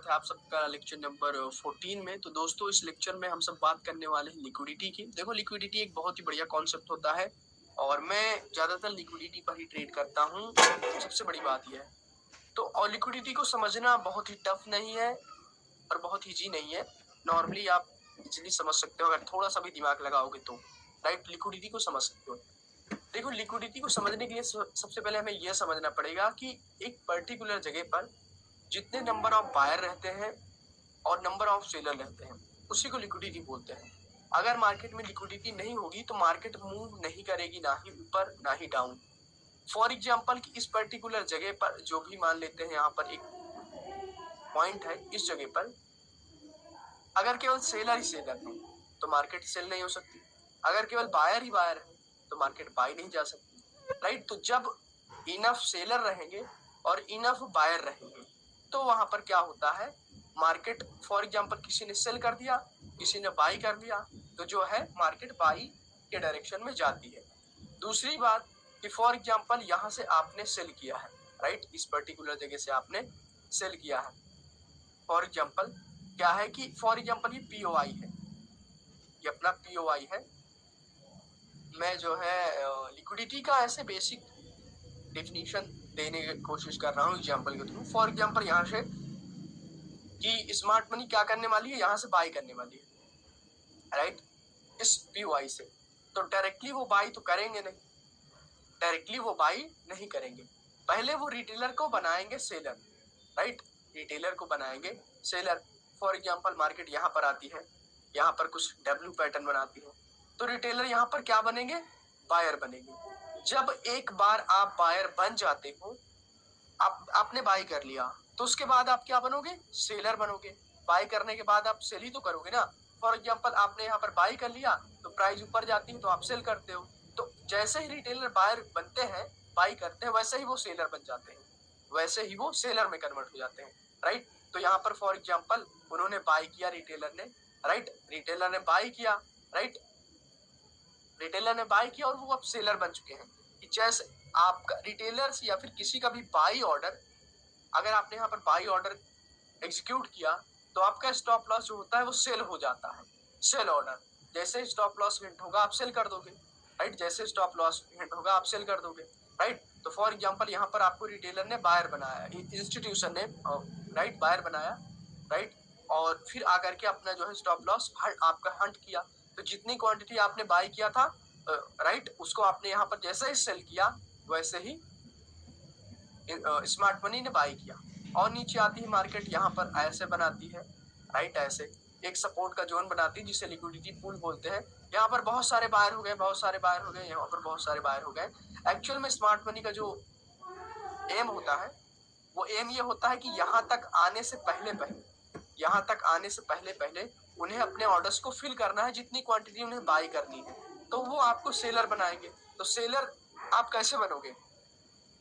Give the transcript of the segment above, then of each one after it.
स्वागत है आप सबका लेक्चर नंबर 14 में। तो दोस्तों इस लेक्चर में हम सब बात करने वाले हैं लिक्विडिटी की। देखो लिक्विडिटी एक बहुत ही बढ़िया कॉन्सेप्ट होता है और मैं ज़्यादातर लिक्विडिटी पर ही ट्रेड करता हूँ। सबसे बड़ी बात यह है तो और लिक्विडिटी को समझना बहुत ही टफ नहीं है और बहुत ईजी नहीं है। नॉर्मली आप इजीली समझ सकते हो अगर थोड़ा सा भी दिमाग लगाओगे तो, राइट। लिक्विडिटी को समझ सकते हो। देखो लिक्विडिटी को समझने के लिए सबसे पहले हमें यह समझना पड़ेगा कि एक पर्टिकुलर जगह पर जितने नंबर ऑफ बायर रहते हैं और नंबर ऑफ सेलर रहते हैं उसी को लिक्विडिटी बोलते हैं। अगर मार्केट में लिक्विडिटी नहीं होगी तो मार्केट मूव नहीं करेगी, ना ही ऊपर ना ही डाउन। फॉर एग्जांपल कि इस पर्टिकुलर जगह पर जो भी मान लेते हैं यहाँ पर एक पॉइंट है, इस जगह पर अगर केवल सेलर ही सेलर है तो मार्केट सेल नहीं हो सकती। अगर केवल बायर ही बायर है तो मार्केट बाई नहीं जा सकती, राइट। तो जब इनफ सेलर रहेंगे और इनफ बायर रहेंगे तो वहां पर क्या होता है, मार्केट फॉर एग्जांपल किसी ने सेल कर दिया, किसी ने बाई कर दिया तो जो है मार्केट बाई के डायरेक्शन में जाती है। दूसरी बात कि फॉर एग्जांपल यहाँ से आपने सेल किया है, राइट। इस पर्टिकुलर जगह से आपने सेल किया है। फॉर एग्जांपल क्या है कि फॉर एग्जांपल ये पीओआई है, ये अपना पीओआई है। मैं जो है लिक्विडिटी का ऐसे बेसिक डेफिनेशन देने की कोशिश कर रहा हूँ एग्जांपल के थ्रू। फॉर एग्जांपल यहाँ से कि स्मार्ट मनी क्या करने वाली है, यहाँ से बाई करने वाली है, राइट, इस पीओआई से। तो डायरेक्टली वो बाई तो करेंगे नहीं, डायरेक्टली वो बाई नहीं करेंगे। पहले वो रिटेलर को बनाएंगे सेलर, राइट, रिटेलर को बनाएंगे सेलर। फॉर एग्जांपल मार्केट यहाँ पर आती है, यहाँ पर कुछ डब्ल्यू पैटर्न बनाती है तो रिटेलर यहाँ पर क्या बनेंगे, बायर बनेंगे। जब एक बार आप बायर बन जाते हो, आपने बाई कर लिया तो उसके बाद आप क्या बनोगे, सेलर बनोगे। बाई करने के बाद आप सेल ही तो करोगे ना। फॉर एग्जांपल आपने यहाँ पर बाई कर लिया तो प्राइस ऊपर जाती है तो आप सेल करते हो। तो जैसे ही रिटेलर बायर बनते हैं, बाई करते हैं, वैसे ही वो सेलर बन जाते हैं, वैसे ही वो सेलर में कन्वर्ट हो जाते हैं, राइट। तो यहाँ पर फॉर एग्जांपल उन्होंने बाई किया रिटेलर ने, राइट, रिटेलर ने बाई किया, राइट, रिटेलर ने बाई किया और वो अब सेलर बन चुके हैं। कि जैसे आपका रिटेलर या फिर किसी का भी बाई ऑर्डर, अगर आपने यहाँ पर बाई ऑर्डर एग्जीक्यूट किया तो आपका स्टॉप लॉस जो होता है वो सेल हो जाता है, सेल ऑर्डर। जैसे स्टॉप लॉस हिट होगा आप सेल कर दोगे, राइट, जैसे स्टॉप लॉस हिट होगा आप सेल कर दोगे, राइट। तो फॉर एग्जांपल यहाँ पर आपको रिटेलर ने बायर बनाया, इंस्टीट्यूशन ने, राइट, बायर बनाया, राइट, और फिर आकर के अपना जो है स्टॉप लॉस आपका हंट किया। तो जितनी क्वांटिटी आपने बाई किया था, राइट, उसको आपने यहाँ पर जैसे ही सेल किया वैसे ही स्मार्ट मनी ने बाई किया। और नीचे आती है मार्केट, यहाँ पर ऐसे बनाती है, राइट, ऐसे एक सपोर्ट का जोन बनाती है जिसे लिक्विडिटी पूल बोलते हैं। यहाँ पर बहुत सारे बायर हो गए, बहुत सारे बायर हो गए, यहाँ पर बहुत सारे बायर हो गए। एक्चुअल में स्मार्ट मनी का जो एम होता है वो एम ये होता है कि यहाँ तक आने से पहले पहले, यहाँ तक आने से पहले पहले उन्हें अपने ऑर्डर्स को फिल करना है, जितनी क्वांटिटी उन्हें बाई करनी है। तो वो आपको सेलर बनाएंगे। तो सेलर आप कैसे बनोगे,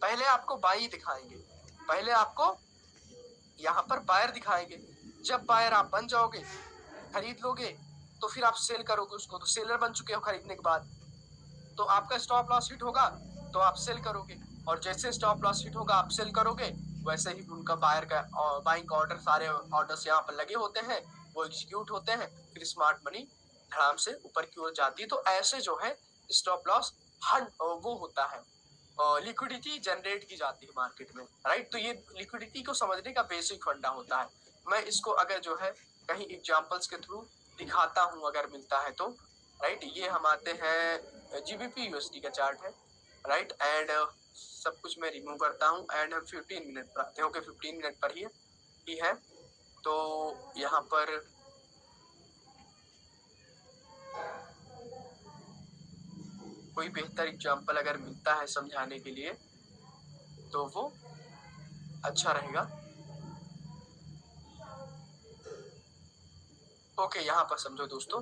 पहले आपको बाई दिखाएंगे, पहले आपको यहाँ पर बायर दिखाएंगे। जब बायर आप बन जाओगे, खरीद लोगे, तो फिर आप सेल करोगे उसको। तो सेलर बन चुके हो खरीदने के बाद, तो आपका स्टॉप लॉस हिट होगा तो आप सेल करोगे, और जैसे स्टॉप लॉस हिट होगा आप सेल करोगे, वैसे ही उनका बायर का बाइंग का ऑर्डर, सारे ऑर्डर्स यहाँ पर लगे होते हैं, वो एग्जीक्यूट होते हैं, फिर स्मार्ट मनी धड़ाम से ऊपर की ओर जाती है। तो ऐसे जो है स्टॉप लॉस वो होता है, लिक्विडिटी जनरेट की जाती है मार्केट में, राइट। तो ये लिक्विडिटी को समझने का बेसिक फंडा होता है। मैं इसको अगर जो है कहीं एग्जांपल्स के थ्रू दिखाता हूँ अगर मिलता है तो, राइट। ये हम आते हैं जीबीपी यूएसडी का चार्ट है, राइट, एंड सब कुछ मैं रिमूव करता हूँ एंड हम 15 मिनट पर आते हैं। ओके, 15 मिनट पर ही है। तो यहाँ पर कोई बेहतर एग्जांपल अगर मिलता है समझाने के लिए तो वो अच्छा रहेगा। ओके, यहाँ पर समझो दोस्तों,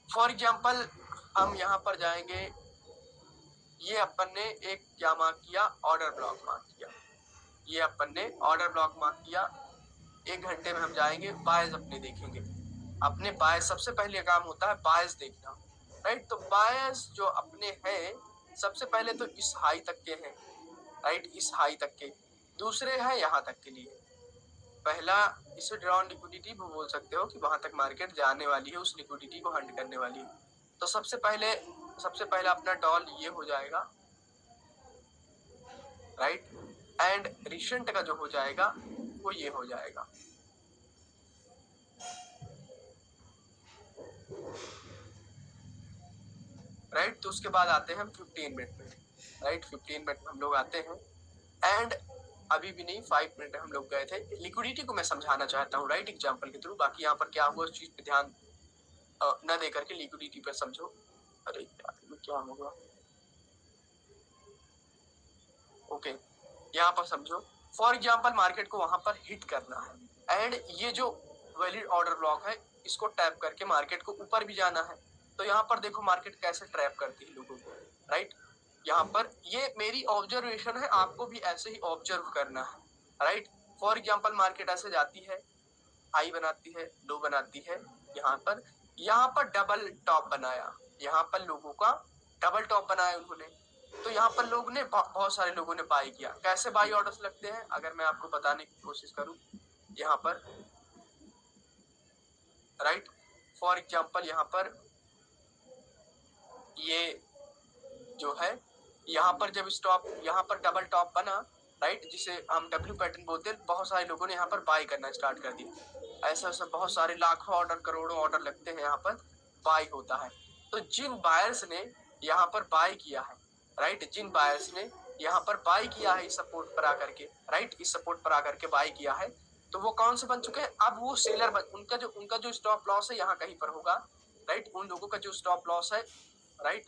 फॉर एग्जांपल हम यहाँ पर जाएंगे, ये अपन ने एक क्या मार्क किया, ऑर्डर ब्लॉक मार्क किया, ये अपन ने ऑर्डर ब्लॉक मार्क किया। 1 घंटे में हम जाएंगे, बायस अपने देखेंगे। अपने बायस सबसे पहले काम होता है बायस देखना, राइट। तो बायस जो अपने हैं सबसे पहले तो इस हाई तक के हैं, राइट, इस हाई तक के। दूसरे हैं यहाँ तक के लिए, पहला इसे ड्रॉन लिक्विडिटी भी बोल सकते हो कि वहां तक मार्केट जाने वाली है, उस लिक्विडिटी को हंट करने वाली है। तो सबसे पहले अपना डॉल ये हो जाएगा, राइट, एंड रिसेंट का जो हो जाएगा वो ये हो जाएगा, राइट। तो उसके बाद आते हैं हम 15 मिनट में, राइट, 15 मिनट में हम लोग आते हैं, एंड अभी भी नहीं 5 मिनट हम लोग गए थे। लिक्विडिटी को मैं समझाना चाहता हूँ, राइट, एग्जांपल के थ्रू। बाकी यहाँ पर क्या हुआ उस चीज पे ध्यान न दे करके लिक्विडिटी पर समझो। अरे क्या होगा, ओके, यहाँ पर समझो। फॉर एग्जाम्पल मार्केट को वहां पर हिट करना है, एंड ये जो वैलिड ऑर्डर ब्लॉक है इसको टैप करके मार्केट को ऊपर भी जाना है। तो यहाँ पर देखो मार्केट कैसे ट्रैप करती है लोगों को, राइट। यहाँ पर ये मेरी ऑब्जर्वेशन है, आपको भी ऐसे ही ऑब्जर्व करना है, राइट। फॉर एग्जाम्पल मार्केट ऐसे जाती है, हाई बनाती है, लो बनाती है, यहाँ पर डबल टॉप बनाया, यहाँ पर लोगों का डबल टॉप बनाया उन्होंने। तो यहाँ पर लोग ने बहुत सारे लोगों ने बाई किया। कैसे बाई ऑर्डर्स लगते हैं अगर मैं आपको बताने की कोशिश करूं, यहाँ पर, राइट, फॉर एग्जांपल यहाँ पर ये जो है, यहाँ पर जब स्टॉप, यहाँ पर डबल टॉप बना, राइट, जिसे हम डब्ल्यू पैटर्न बोलते हैं, बहुत सारे लोगों ने यहाँ पर बाई करना स्टार्ट कर दिया। ऐसा ऐसा बहुत सारे लाखों ऑर्डर, करोड़ों ऑर्डर लगते हैं, यहाँ पर बाई होता है। तो जिन बायर्स ने यहाँ पर बाई किया है, राइट, जिन बायर्स ने यहाँ पर बाई किया है इस सपोर्ट पर आकर के, राइट, इस सपोर्ट पर आकर के बाई किया है, तो वो कौन से बन चुके हैं, अब वो सेलर उनका जो स्टॉप लॉस है यहाँ कहीं पर होगा, राइट। उन लोगों का जो स्टॉप लॉस है, राइट,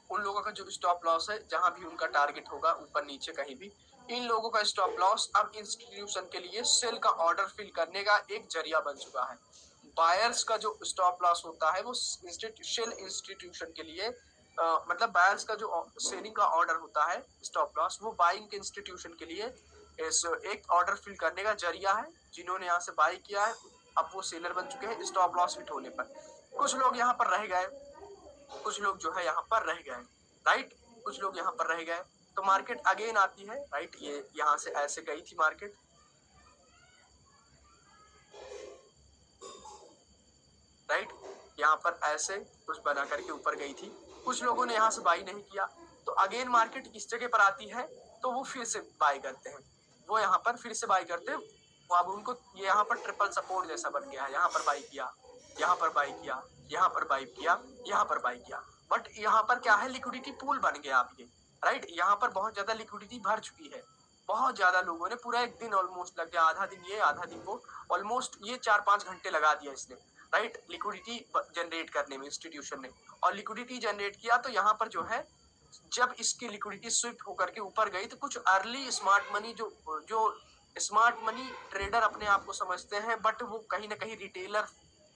उन लोगों का जो स्टॉप लॉस है जहां भी उनका टारगेट होगा, ऊपर नीचे कहीं भी, इन लोगों का स्टॉप लॉस अब इंस्टीट्यूशन के लिए सेल का ऑर्डर फिल करने का एक जरिया बन चुका है। बायर्स का जो स्टॉप लॉस होता है वो सेल इंस्टीट्यूशन के लिए मतलब बायर्स का जो सेलिंग का ऑर्डर होता है स्टॉप लॉस, वो बाइंग के इंस्टीट्यूशन के लिए एक ऑर्डर फिल करने का जरिया है। जिन्होंने यहाँ से बाई किया है अब वो सेलर बन चुके हैं स्टॉप लॉस हिट होने पर। कुछ लोग यहाँ पर रह गए, कुछ लोग जो है यहाँ पर रह गए, राइट, कुछ लोग यहाँ पर रह गए। तो मार्केट अगेन आती है, राइट, ये यहाँ से ऐसे गई थी मार्केट, राइट, यहाँ पर ऐसे कुछ बना करके ऊपर गई थी। कुछ लोगों ने यहाँ से बाई नहीं किया, तो अगेन मार्केट इस जगह पर आती है, तो वो फिर से बाई करते हैं, वो यहाँ पर फिर से बाई करते हैं। अब उनको ये यहाँ पर ट्रिपल सपोर्ट जैसा बन गया है, यहाँ पर बाई किया, यहाँ पर बाई किया, यहाँ पर बाई किया, यहाँ पर बाई किया। बट यहाँ पर क्या है, लिक्विडिटी पूल बन गया आप ये, राइट। यहाँ पर बहुत ज्यादा लिक्विडिटी भर चुकी है, बहुत ज्यादा लोगों ने, पूरा एक दिन ऑलमोस्ट लग गया, आधा दिन ये आधा दिन वो, ऑलमोस्ट ये 4-5 घंटे लगा दिया इसने, राइट, लिक्विडिटी जनरेट करने में इंस्टीट्यूशन ने। और लिक्विडिटी जनरेट किया तो यहाँ पर जो है, जब इसकी लिक्विडिटी स्विफ्ट होकर के ऊपर गई, तो कुछ अर्ली स्मार्ट मनी जो स्मार्ट मनी ट्रेडर अपने आप को समझते हैं, बट वो कहीं ना कहीं रिटेलर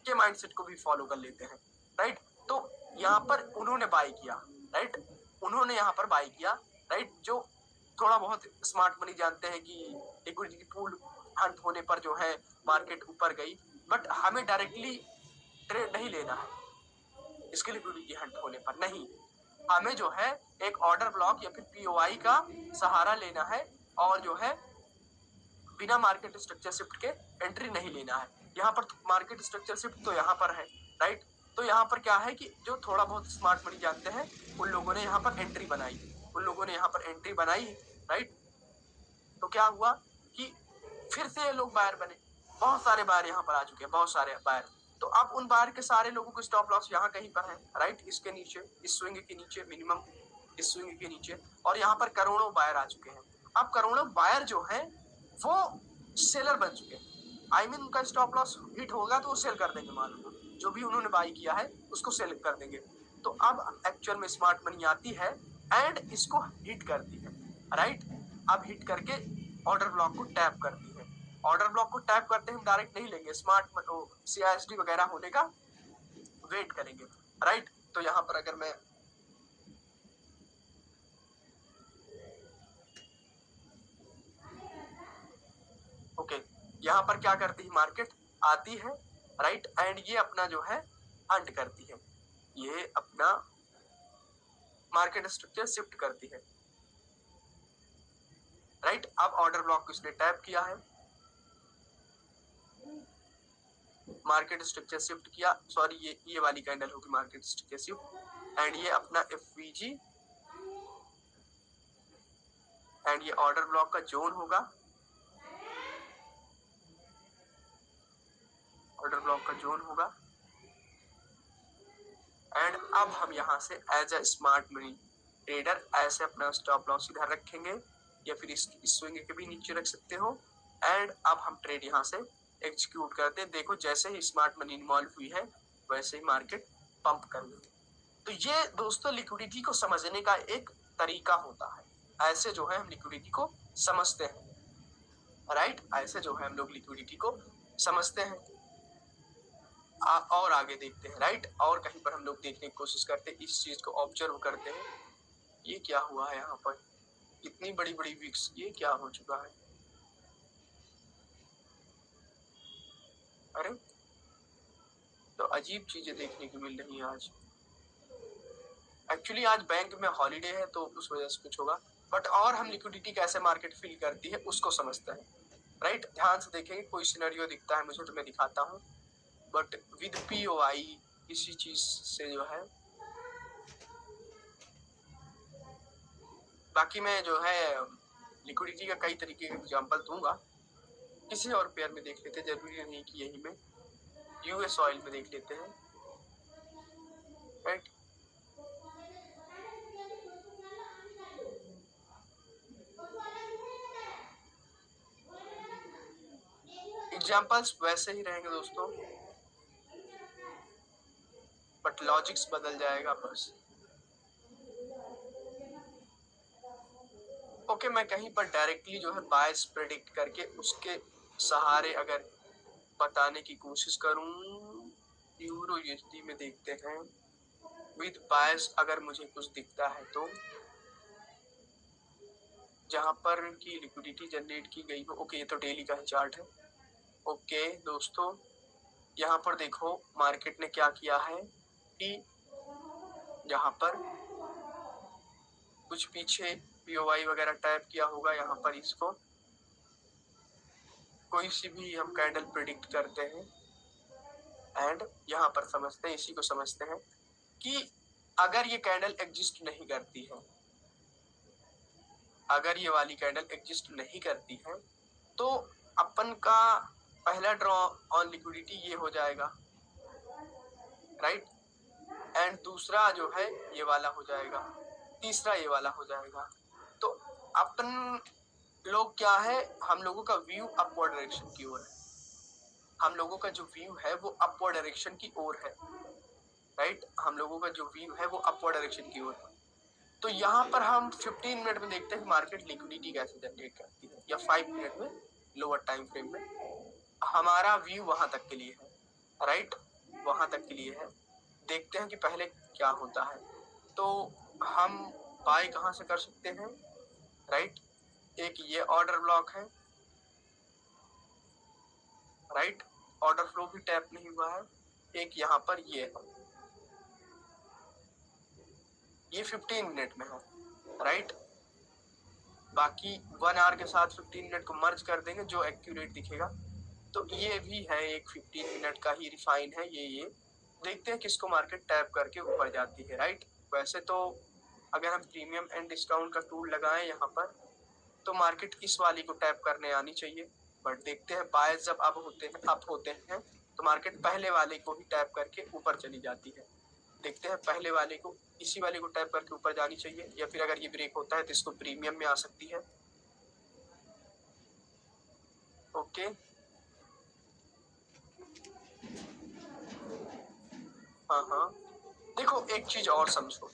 के माइंडसेट को भी फॉलो कर लेते हैं, राइट। तो यहाँ पर उन्होंने बाई किया, राइट, उन्होंने यहाँ पर बाई किया, राइट, जो थोड़ा बहुत स्मार्ट मनी जानते हैं कि लिक्विडिटी पूल हंट होने पर जो है मार्केट ऊपर गई, बट हमें डायरेक्टली ट्रेड नहीं लेना है इसके लिक्विडिटी हंट होने पर, नहीं, हमें जो है एक ऑर्डर ब्लॉक या फिर पीओआई का सहारा लेना है, और जो है बिना मार्केट स्ट्रक्चर शिफ्ट के एंट्री नहीं लेना है। यहाँ पर मार्केट स्ट्रक्चर शिफ्ट तो यहाँ पर है, राइट। तो यहाँ पर क्या है कि जो थोड़ा बहुत स्मार्ट मनी जानते हैं उन लोगों ने यहाँ पर एंट्री बनाई, उन लोगों ने यहाँ पर एंट्री बनाई, राइट। तो क्या हुआ कि फिर से ये लोग बायर बने, बहुत सारे बायर यहाँ पर आ चुके हैं, बहुत सारे बायर। तो अब उन बायर के सारे लोगों को स्टॉप लॉस यहाँ कहीं पर है, राइट, इसके नीचे, इस स्विंग के नीचे, मिनिमम इस स्विंग के नीचे, और यहाँ पर करोड़ों बायर आ चुके हैं। अब करोड़ों बायर जो है वो सेलर बन चुके हैं, आई मीन उनका स्टॉप लॉस हिट होगा तो वो सेल कर देंगे, मान लो जो भी उन्होंने बाई किया है उसको सेल कर देंगे। तो अब एक्चुअल में स्मार्ट मनी आती है एंड इसको हिट करती है, राइट। अब हिट करके ऑर्डर ब्लॉक को टैप करती है, ऑर्डर ब्लॉक को टैप करते हम डायरेक्ट नहीं लेंगे, स्मार्ट सीआईएसडी वगैरह होने का वेट करेंगे, राइट। तो यहाँ पर अगर मैं ओके, यहाँ पर क्या करती है, मार्केट आती है, राइट, एंड ये अपना जो है हंट करती है, ये अपना मार्केट स्ट्रक्चर शिफ्ट करती है, राइट। अब ऑर्डर ब्लॉक को इसने टैप किया है, मार्केट स्ट्रक्चर शिफ्ट किया, सॉरी ये वाली कैंडल होगी मार्केट स्ट्रक्चर शिफ्ट, एंड ये अपना एफवीजी एंड ये ऑर्डर ब्लॉक का जोन होगा, ऑर्डर ब्लॉक का जोन होगा। एंड अब हम यहाँ से as a smart money trader ऐसे अपना स्टॉप लॉस इधर रखेंगे, या फिर इस स्विंग के भी नीचे रख सकते हो। एंड अब हम ट्रेड यहाँ से एग्जीक्यूट करते हैं। देखो जैसे ही स्मार्ट मनी इन्वॉल्व हुई है वैसे ही मार्केट पंप कर गई। तो ये दोस्तों लिक्विडिटी को समझने का एक तरीका होता है, ऐसे जो है हम लिक्विडिटी को समझते हैं, राइट। ऐसे जो है हम लोग लिक्विडिटी को समझते हैं। और आगे देखते हैं, राइट। और कहीं पर हम लोग देखने की कोशिश करते हैं, इस चीज को ऑब्जर्व करते हैं। ये क्या हुआ है यहाँ पर, इतनी बड़ी बड़ी विक्स, ये क्या हो चुका है? अरे तो अजीब चीजें देखने को मिल रही है आज। एक्चुअली आज बैंक में हॉलीडे है तो उस वजह से कुछ होगा, बट और हम लिक्विडिटी कैसे मार्केट फील करती है उसको समझते हैं, राइट। ध्यान से देखेंगे, कोई सिनेरियो दिखता है मुझे तो मैं दिखाता हूँ, बट विद POI किसी चीज से जो है, बाकी मैं जो है लिक्विडिटी का कई तरीके के एग्जांपल दूंगा। किसी और पेयर में देख लेते हैं, जरूरी नहीं कि यही में, US ऑयल में देख लेते हैं, राइट। एग्जांपल्स वैसे ही रहेंगे दोस्तों, बट लॉजिक्स बदल जाएगा बस। ओके, मैं कहीं पर डायरेक्टली जो है बायस प्रेडिक्ट करके उसके सहारे अगर बताने की कोशिश करूं, यूरो USD में देखते हैं विद बायस, अगर मुझे कुछ दिखता है तो जहां पर की लिक्विडिटी जनरेट की गई हो। ओके, ये तो डेली का चार्ट है। ओके दोस्तों, यहाँ पर देखो मार्केट ने क्या किया है कि यहाँ पर कुछ पीछे POI वगैरह टैप किया होगा, यहाँ पर इसको कोई सी भी हम कैंडल प्रिडिक्ट करते हैं एंड यहाँ पर समझते हैं, इसी को समझते हैं कि अगर ये कैंडल एग्जिस्ट नहीं करती है, अगर ये वाली कैंडल एग्जिस्ट नहीं करती है तो अपन का पहला ड्रॉ ऑन लिक्विडिटी ये हो जाएगा, राइट। एंड दूसरा जो है ये वाला हो जाएगा, तीसरा ये वाला हो जाएगा। तो अपन लोग क्या है, हम लोगों का व्यू अपवर्ड डायरेक्शन की ओर है, हम लोगों का जो व्यू है वो अपवर्ड डायरेक्शन की ओर है, राइट। हम लोगों का जो व्यू है वो अपवर्ड डायरेक्शन की ओर है। तो यहाँ पर हम 15 मिनट में देखते हैं मार्केट लिक्विडिटी कैसे जनरेट करती है, या 5 मिनट में लोअर टाइम फ्रेम में। हमारा व्यू वहां तक के लिए है, राइट, वहां तक के लिए है। देखते हैं कि पहले क्या होता है। तो हम बाय कहाँ से कर सकते हैं, राइट। एक ये ऑर्डर ब्लॉक है, राइट, ऑर्डर फ्लो भी टैप नहीं हुआ है। एक यहाँ पर ये है, ये 15 मिनट में है, राइट। बाकी 1 आवर के साथ 15 मिनट को मर्ज कर देंगे, जो एक्यूरेट दिखेगा। तो ये भी है एक 15 मिनट का ही रिफाइन है ये देखते हैं किसको मार्केट टैप करके ऊपर जाती है, राइट। वैसे तो अगर हम प्रीमियम एंड डिस्काउंट का टूल लगाएं यहाँ पर तो मार्केट इस वाली को टैप करने आनी चाहिए, बट देखते हैं बायर्स जब अप होते हैं तो मार्केट पहले वाले को ही टैप करके ऊपर चली जाती है। देखते हैं पहले वाले को, इसी वाले को टैप करके ऊपर जानी चाहिए, या फिर अगर ये ब्रेक होता है तो इसको प्रीमियम में आ सकती है। ओके, हाँ, देखो एक चीज और समझो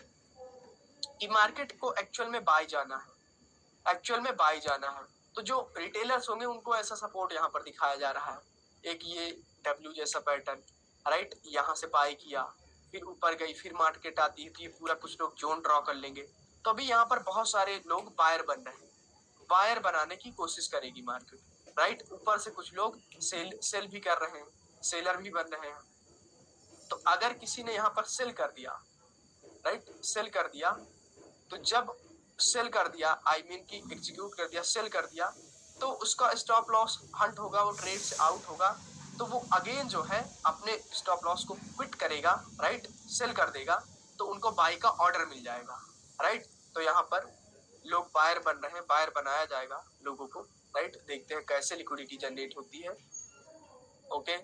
कि मार्केट को एक्चुअल में बाय जाना है, एक्चुअल में बाय जाना है। तो जो रिटेलर्स होंगे उनको ऐसा सपोर्ट यहाँ पर दिखाया जा रहा है, एक ये W जैसा पैटर्न, राइट। यहाँ से बाय किया, फिर ऊपर गई, फिर मार्केट आती है तो ये पूरा कुछ लोग जोन ड्रॉ कर लेंगे। तो अभी यहाँ पर बहुत सारे लोग बायर बन रहे हैं, बायर बनाने की कोशिश करेगी मार्केट, राइट। ऊपर से कुछ लोग सेल भी कर रहे हैं, सेलर भी बन रहे हैं। तो अगर किसी ने यहाँ पर सेल कर दिया, राइट, सेल कर दिया, तो जब सेल कर दिया, आई मीन की एग्जीक्यूट कर दिया, सेल कर दिया, तो उसका स्टॉप लॉस हंट होगा, वो ट्रेड से आउट होगा, तो वो अगेन जो है अपने स्टॉप लॉस को क्विट करेगा, राइट, सेल कर देगा, तो उनको बाय का ऑर्डर मिल जाएगा, राइट। तो यहाँ पर लोग बायर बन रहे हैं, बायर बनाया जाएगा लोगों को, राइट। देखते हैं कैसे लिक्विडिटी जनरेट होती है। ओके,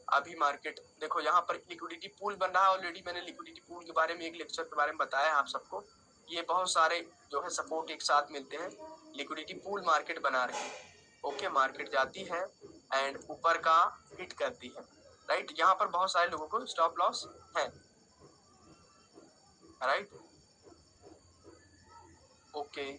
अभी मार्केट देखो, यहाँ पर लिक्विडिटी पूल बन रहा है ऑलरेडी। मैंने लिक्विडिटी पूल के बारे में एक लेक्चर के बारे में बताया आप सबको। ये बहुत सारे जो है सपोर्ट एक साथ मिलते हैं, लिक्विडिटी पूल मार्केट बना रहे हैं। ओके, मार्केट जाती है एंड ऊपर का हिट करती है, राइट। यहाँ पर बहुत सारे लोगों को स्टॉप लॉस है, राइट। ओके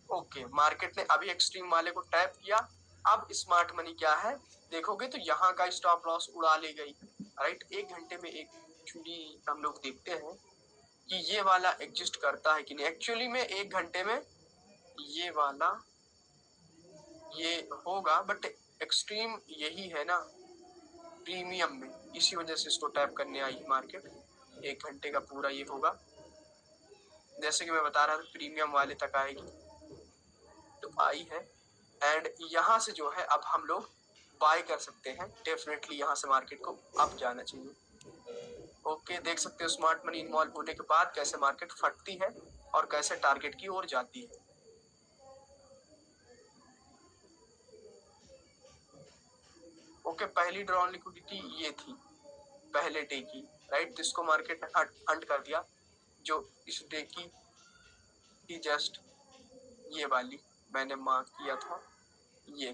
ओके, मार्केट ने अभी एक्सट्रीम वाले को टैप किया। अब स्मार्ट मनी क्या है देखोगे तो यहाँ का स्टॉप लॉस उड़ा ले गई, राइट। एक घंटे में एक एक्चुअली हम लोग देखते हैं कि ये वाला एग्जिस्ट करता है कि नहीं। एक्चुअली में एक घंटे में ये वाला ये होगा, बट एक्सट्रीम यही है ना प्रीमियम में, इसी वजह से इसको टैप करने आई मार्केट। एक घंटे का पूरा ये होगा, जैसे कि मैं बता रहा था प्रीमियम वाले तक आएगी, तो आई है। एंड यहाँ से जो है अब हम लोग बाय कर सकते हैं। डेफिनेटली यहाँ से मार्केट को अप जाना चाहिए। ओके, देख सकते हो स्मार्ट मनी इन्वॉल्व होने के बाद कैसे मार्केट फटती है और कैसे टारगेट की ओर जाती है। ओके, पहली ड्रॉन लिक्विडिटी ये थी पहले डे की, राइट। तो इसको मार्केट ने हंट कर दिया, जो इस डे की जस्ट ये वाली मैंने मार्क किया था, ये,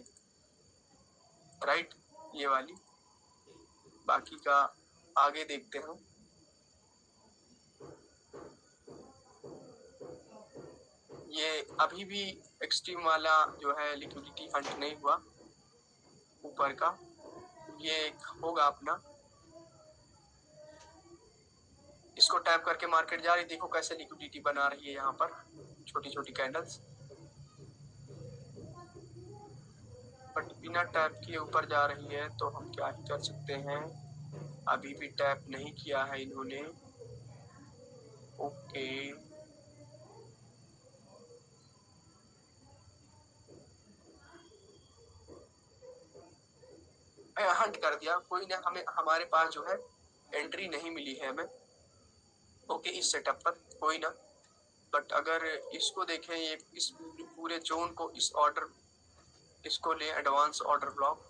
राइट, ये वाली। बाकी का आगे देखते हैं। ये अभी भी एक्सट्रीम वाला जो है लिक्विडिटी हंट नहीं हुआ ऊपर का, ये होगा अपना। इसको टैप करके मार्केट जा रही, देखो कैसे लिक्विडिटी बना रही है यहाँ पर, छोटी छोटी कैंडल्स, बट बिना टैप किए ऊपर जा रही है, तो हम क्या ही कर सकते हैं। अभी भी टैप नहीं किया है इन्होंने। ओके, हंट कर दिया, कोई ना, हमें हमारे पास जो है एंट्री नहीं मिली है हमें। ओके, इस सेटअप पर कोई ना, बट अगर इसको देखें, ये इस पूरे जोन को, इस ऑर्डर, इसको ले एडवांस ऑर्डर ब्लॉक,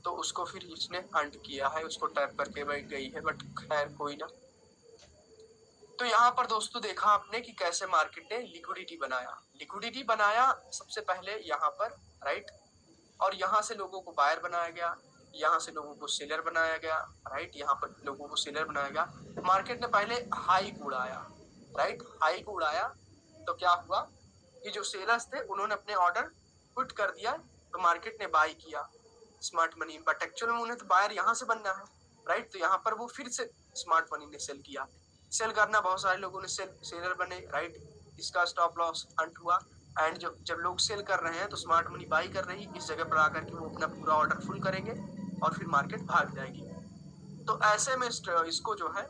तो उसको फिर इसने हंट किया है, उसको टैप करके बैठ गई है, बट खैर कोई ना। तो यहाँ पर दोस्तों देखा आपने कि कैसे मार्केट ने लिक्विडिटी बनाया सबसे पहले यहाँ पर, राइट। और यहाँ से लोगों को बायर बनाया गया, यहाँ से लोगों को सेलर बनाया गया, राइट। यहाँ पर लोगों को सेलर बनाया गया। मार्केट ने पहले हाई को उड़ाया, राइट, हाई को उड़ाया, तो क्या हुआ कि जो सेलर्स थे उन्होंने अपने ऑर्डर पुट कर दिया, तो मार्केट ने बाय किया स्मार्ट मनी, बट एक्चुअल में उन्हें तो बायर यहाँ से बनना है, राइट। तो यहाँ पर वो फिर से स्मार्ट मनी ने सेल किया, सेल करना, बहुत सारे लोगों ने सेलर बने, राइट। इसका स्टॉप लॉस हंट हुआ, एंड जब लोग सेल कर रहे हैं तो स्मार्ट मनी बाई कर रही, इस जगह पर आकर के वो अपना पूरा ऑर्डर फुल करेंगे और फिर मार्केट भाग जाएगी। तो ऐसे में इसको जो है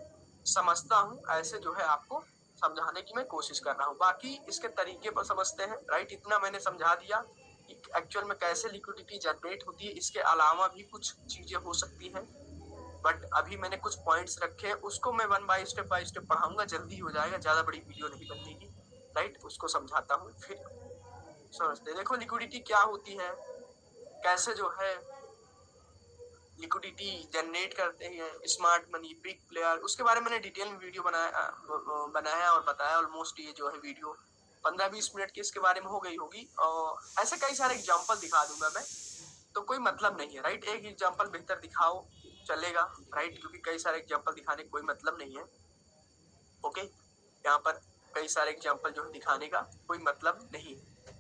समझता हूँ, ऐसे जो है आपको समझाने की मैं कोशिश कर रहा हूँ। बाकी इसके तरीके पर समझते हैं, राइट। इतना मैंने समझा दिया कि एक्चुअल में कैसे लिक्विडिटी जनरेट होती है। इसके अलावा भी कुछ चीजें हो सकती हैं, बट अभी मैंने कुछ पॉइंट्स रखे हैं, उसको मैं बाय स्टेप पढ़ाऊंगा, जल्दी हो जाएगा, ज्यादा बड़ी वीडियो नहीं बनेगी, राइट। उसको समझाता हूँ फिर समझते। देखो लिक्विडिटी क्या होती है, कैसे जो है लिक्विडिटी जनरेट करते हैं स्मार्ट मनी, बिग प्लेयर, उसके बारे में मैंने डिटेल में वीडियो बनाया और बताया। ऑलमोस्ट ये जो है वीडियो 15-20 मिनट की इसके बारे में हो गई होगी, और ऐसे कई सारे एग्जांपल दिखा दूंगा मैं, तो कोई मतलब नहीं है, राइट। एक एग्जांपल बेहतर दिखाओ चलेगा, राइट, क्योंकि कई सारे एग्जांपल दिखाने का कोई मतलब नहीं है। ओके, यहाँ पर कई सारे एग्जांपल जो है दिखाने का कोई मतलब नहीं है।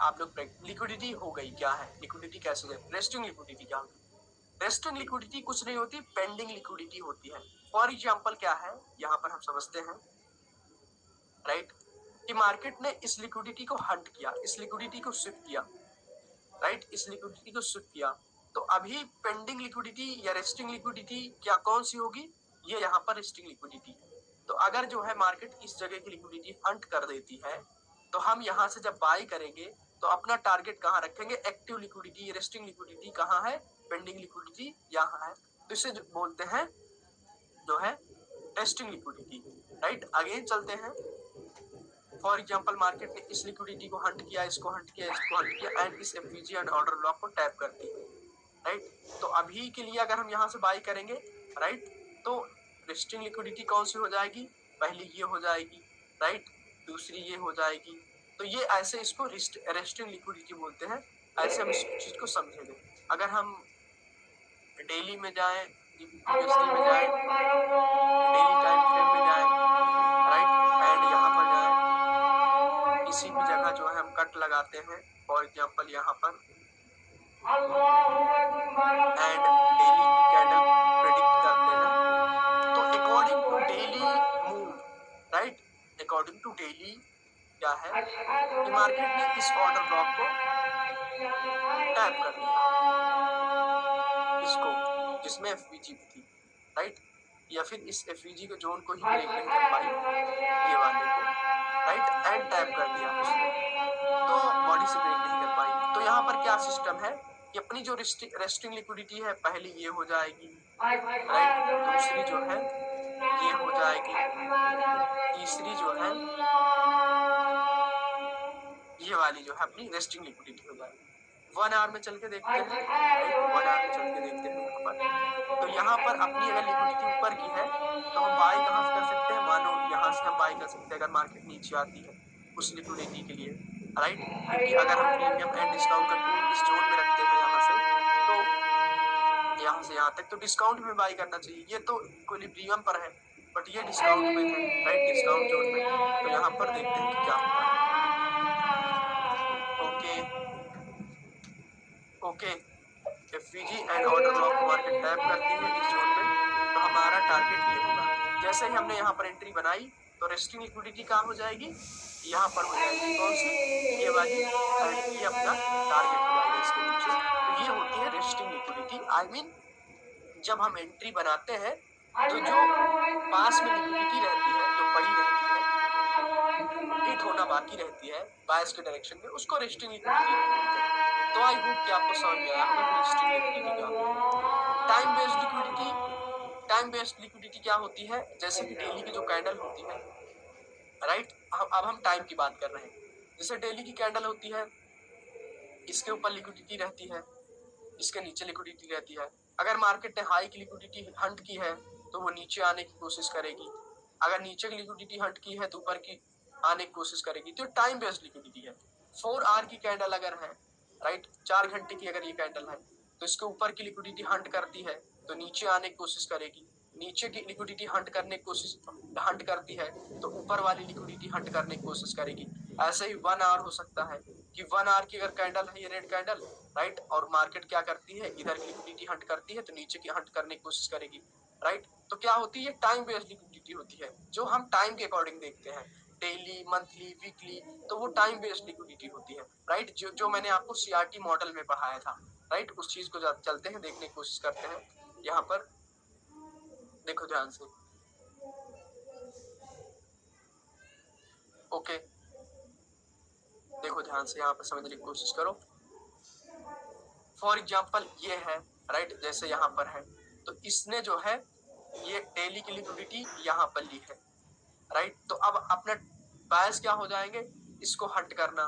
आप लोग लिक्विडिटी हो गई, क्या है लिक्विडिटी, कैसे है रेस्टिंग लिक्विडिटी, क्या होती है रेस्टिंग लिक्विडिटी, कुछ नहीं होती, पेंडिंग लिक्विडिटी होती है। फॉर एग्जांपल क्या है यहाँ पर हम समझते हैं, राइट, कि मार्केट ने इस लिक्विडिटी को हंट किया, इस लिक्विडिटी को स्विप किया, राइट, इस लिक्विडिटी को स्विप किया, तो अभी पेंडिंग लिक्विडिटी या रेस्टिंग लिक्विडिटी क्या कौन सी होगी, ये यहाँ पर रेस्टिंग लिक्विडिटी है, तो अगर जो है मार्केट इस जगह की लिक्विडिटी हंट कर देती है तो हम यहाँ से जब बाई करेंगे तो अपना टारगेट कहाँ रखेंगे, एक्टिव लिक्विडिटी, रेस्टिंग लिक्विडिटी कहाँ है, पेंडिंग लिक्विडिटी यहाँ है, तो इसे बोलते हैं जो है रेस्टिंग लिक्विडिटी, राइट। अगेन चलते हैं, फॉर एग्जांपल मार्केट ने इस लिक्विडिटी को हंट किया, इसको हंट किया, इसको हंट किया एंड इस एफवीजी एंड ऑर्डर ब्लॉक को टैप कर दी, राइट। तो अभी के लिए अगर हम यहाँ से बाई करेंगे, राइट, तो रेस्टिंग लिक्विडिटी कौन सी हो जाएगी, पहली ये हो जाएगी, राइट, दूसरी ये हो जाएगी, तो ये ऐसे इसको रेस्टिंग लिक्विडिटी बोलते हैं, ऐसे हम इस चीज को समझेंगे। अगर हम डेली में जाए, यूएसडी में जाए, डेली टाइम फ्रेम में जाए, राइट, एंड यहाँ पर जाए, किसी भी जगह जो है हम कट लगाते हैं, फॉर एग्जांपल यहाँ पर, एंड डेली की कैंडल प्रेडिक्ट करते हैं, तो according to daily move, right, according to daily क्या है कि मार्केट ने इस ऑर्डर ब्लॉक को टैप कर दिया, इसको जिसमें एफवीजी थी, राइट, या फिर इस एफवीजी को जोन को ही ब्रेक नहीं कर पाई, ये वाले को, राइट, एंड टैप कर दिया उसने, तो बॉडी से ब्रेक नहीं कर पाई। तो यहाँ पर क्या सिस्टम है कि अपनी जो रेस्टिंग लिक्विडिटी है पहली ये हो जाएगी, राइट, दूसरी जो है ये हो जाएगी, तीसरी जो है ये वाली जो है अपनी रेस्टिंग लिक्विडिटी हो जाएगी। 1 आवर में चल के देखते हैं, राइट, 1 आवर में चल के देखते हैं यहाँ पर, तो यहाँ पर अपनी अगर लिक्विडिटी ऊपर की है तो हम बाई कहाँ से कर सकते हैं, मानो यहाँ से हम बाई कर सकते हैं अगर मार्केट नीचे आती है उस लिक्विडिटी के लिए, राइट, क्योंकि अगर हम प्रीमियम एंड डिस्काउंट का टूल इस जोन में रखते हैं यहाँ से, तो यहाँ से यहाँ तक तो डिस्काउंट में बाई करना चाहिए, ये तो इक्विलिब्रियम पर है बट ये डिस्काउंट में है, राइट, डिस्काउंट जोन में, तो यहाँ पर देखते हैं कि क्या होता है। Okay okay, FVG and order block market tap करती है इस जोन में, तो हमारा टारगेट ये होगा। जैसे ही हमने यहाँ पर एंट्री बनाई तो रेस्टिंग लिक्विडिटी कहाँ हो जाएगी, यहाँ पर हो जाएगी, कौन सी, ये वाली, एंड ये अपना टारगेट हो जाएगा इसके नीचे, तो ये होती है रेस्टिंग लिक्विडिटी। आई मीन जब हम एंट्री बनाते हैं तो जो पास में लिक्विडिटी रहती है, जो पड़ी रहती है, हिट होना बाकी रहती है बायस के डायरेक्शन में, उसको रेस्टिंग लिक्विडिटी बोलते हैं। तो आई होप कि आपको समझ में आया होगा कि रेस्टिंग लिक्विडिटी क्या होती है। Time based liquidity, time based liquidity क्या होती है, जैसे कि डेली की जो कैंडल होती है, राइट, अब हम टाइम की बात कर रहे हैं, जैसे डेली की कैंडल होती है, इसके ऊपर लिक्विडिटी रहती है, इसके नीचे लिक्विडिटी रहती है। अगर मार्केट ने हाई की लिक्विडिटी हंट की है तो वो नीचे आने की कोशिश करेगी, अगर नीचे की लिक्विडिटी हंट की है तो ऊपर की आने की कोशिश करेगी, तो टाइम बेस्ड लिक्विडिटी है। 4 आवर की कैंडल अगर है, राइट, 4 घंटे की अगर ये कैंडल है तो इसके ऊपर की लिक्विडिटी हंट करती है तो नीचे आने की कोशिश करेगी, नीचे की लिक्विडिटी हंट करने की कोशिश हंट करती है तो ऊपर वाली लिक्विडिटी हंट करने की कोशिश करेगी। ऐसे ही 1 आवर हो सकता है कि 1 आवर की अगर कैंडल है, ये रेड कैंडल, राइट, और मार्केट क्या करती है, इधर की लिक्विडिटी हंट करती है तो नीचे की हंट करने की कोशिश करेगी, राइट, तो क्या होती है, टाइम बेस्ड लिक्विडिटी होती है, जो हम टाइम के अकॉर्डिंग देखते हैं, डेली, मंथली, वीकली, तो वो टाइम बेस्ड लिक्विडिटी होती है, राइट, जो मैंने आपको सीआरटी मॉडल में पढ़ाया था, राइट, उस चीज को चलते हैं, देखने की कोशिश करते हैं। यहाँ पर देखो ध्यान से, ओके, देखो ध्यान से, यहाँ पर समझने की कोशिश करो। फॉर एग्जाम्पल ये है, राइट, जैसे यहाँ पर है, तो इसने जो है ये डेली की लिक्विडिटी यहाँ पर ली है, राइट, तो अब अपने बायस क्या हो जाएंगे, इसको हंट करना,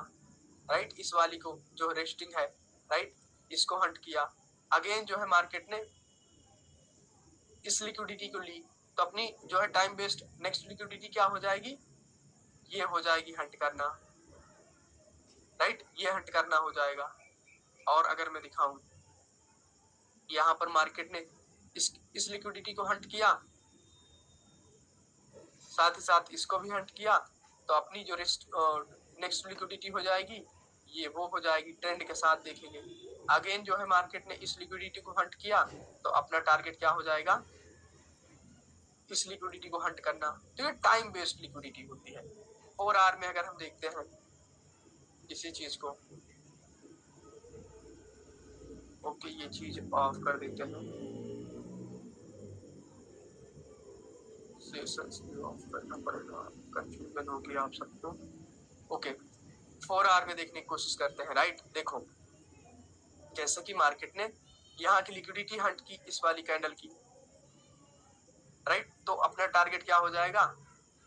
राइट, इस वाली को जो रेस्टिंग है, राइट, इसको हंट किया, अगेन जो है मार्केट ने इस लिक्विडिटी को ली, तो अपनी जो है टाइम बेस्ड नेक्स्ट लिक्विडिटी क्या हो जाएगी, ये हो जाएगी हंट करना, राइट, ये हंट करना हो जाएगा। और अगर मैं दिखाऊं, यहाँ पर मार्केट ने इस लिक्विडिटी को हंट किया, साथ ही साथ इसको भी हंट किया, तो अपनी जो नेक्स्ट लिक्विडिटी हो जाएगी ये वो हो जाएगी, ट्रेंड के साथ देखेंगे। अगेन जो है मार्केट ने इस लिक्विडिटी को हंट किया तो अपना टारगेट क्या हो जाएगा, इस लिक्विडिटी को हंट करना, तो ये टाइम बेस्ड लिक्विडिटी होती है। 4 आवर में अगर हम देखते हैं इसी चीज को, ओके, ये चीज ऑफ कर देते हैं, सेशंस भी ऑफ करना पड़ेगा, कंफ्यूजन होगी आप सबको। ओके 4 आवर में देखने की कोशिश करते हैं। राइट देखो जैसे कि मार्केट ने यहाँ की लिक्विडिटी हंट की इस वाली कैंडल की, राइट तो अपना टारगेट क्या हो जाएगा,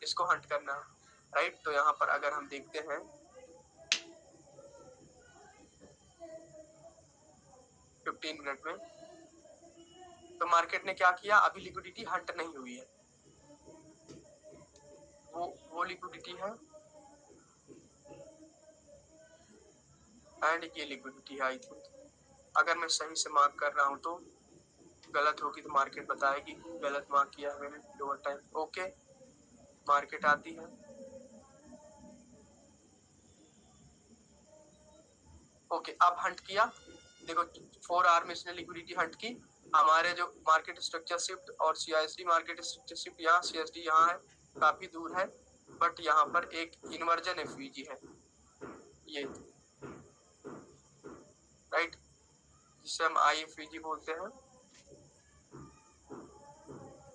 इसको हंट करना। राइट तो यहाँ पर अगर हम देखते हैं 15 मिनट में, तो मार्केट ने क्या किया, अभी लिक्विडिटी हंट नहीं हुई है, वो लिक्विडिटी है एंड ये लिक्विडिटी है। आई थिंक अगर मैं सही से मार्क कर रहा हूँ तो, गलत होगी तो मार्केट बताएगी गलत मार्क किया है मैंने लोअर टाइम। ओके मार्केट आती है, ओके अब हंट किया। देखो 4 आवर में इसने लिक्विडिटी हंट की। हमारे जो मार्केट स्ट्रक्चर शिफ्ट और सीआईएसडी मार्केट स्ट्रक्चर शिफ्ट, यहाँ सीएसडी यहाँ है, काफी दूर है, बट यहाँ पर एक इन्वर्जन एफवीजी है ये, राइट जिसे हम आईएफवीजी बोलते हैं।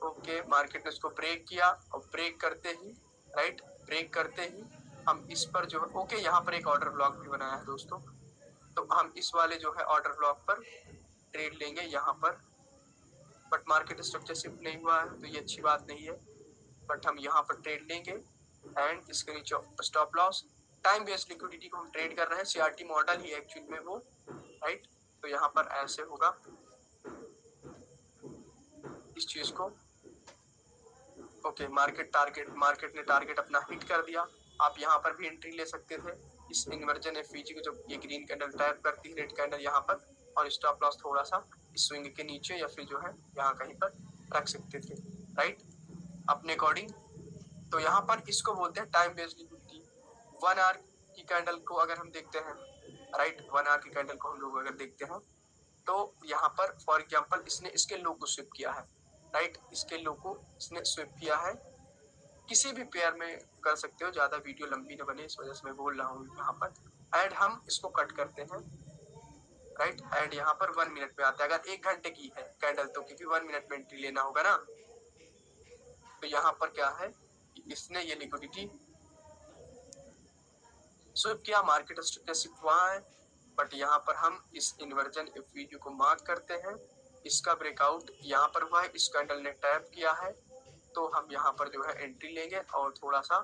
ओके मार्केट ने इसको ब्रेक किया और ब्रेक करते ही, राइट ब्रेक करते ही हम इस पर जो है, ओके यहाँ पर एक ऑर्डर ब्लॉक भी बनाया है दोस्तों, तो हम इस वाले जो है ऑर्डर ब्लॉक पर ट्रेड लेंगे यहाँ पर, बट मार्केट स्ट्रक्चर शिफ्ट नहीं हुआ है तो ये अच्छी बात नहीं है, बट हम यहाँ पर ट्रेड लेंगे एंड इसके नीचे stop loss. Time based liquidity को हम ट्रेड कर रहे हैं, सीआरटी मॉडल ही एक्चुअली में वो, राइट तो यहाँ पर ऐसे होगा इस चीज को। ओके मार्केट ने टारगेट अपना हिट कर दिया। आप यहाँ पर भी एंट्री ले सकते थे इस इन्वर्जन एफवीजी को, जब ये ग्रीन कैंडल टैप करती है रेड कैंडल यहाँ पर, और स्टॉप लॉस थोड़ा सा इस स्विंग के नीचे या फिर जो है यहाँ कहीं पर रख सकते थे, राइट अपने अकॉर्डिंग। तो यहाँ पर इसको बोलते हैं टाइम बेस्ड लिक्विडिटी। 1 आवर की कैंडल को अगर हम देखते हैं, राइट 1 आवर की कैंडल को हम लोग अगर देखते हैं तो यहाँ पर फॉर एग्जांपल इसने इसके लो को स्विप किया है, राइट इसके लो को इसने स्विप किया है, किसी भी पेयर में कर सकते हो, ज्यादा वीडियो लंबी न बने इस वजह से मैं बोल रहा हूँ यहाँ पर। एंड हम इसको कट करते हैं, राइट एंड यहाँ पर 1 मिनट में आता है। अगर 1 घंटे की है कैंडल तो क्योंकि 1 मिनट में एंट्री लेना होगा ना, तो यहाँ पर क्या है इसने ये लिक्विडिटी स्विप किया, मार्केट स्ट्रक्चर शिफ्ट वहाँ है, बट यहाँ पर हम इस इन्वर्जन एफवीजी को मार्क करते हैं, इसका ब्रेकआउट यहाँ पर हुआ है, इस कैंडल ने टैप किया है, तो हम यहाँ पर जो है एंट्री लेंगे और थोड़ा सा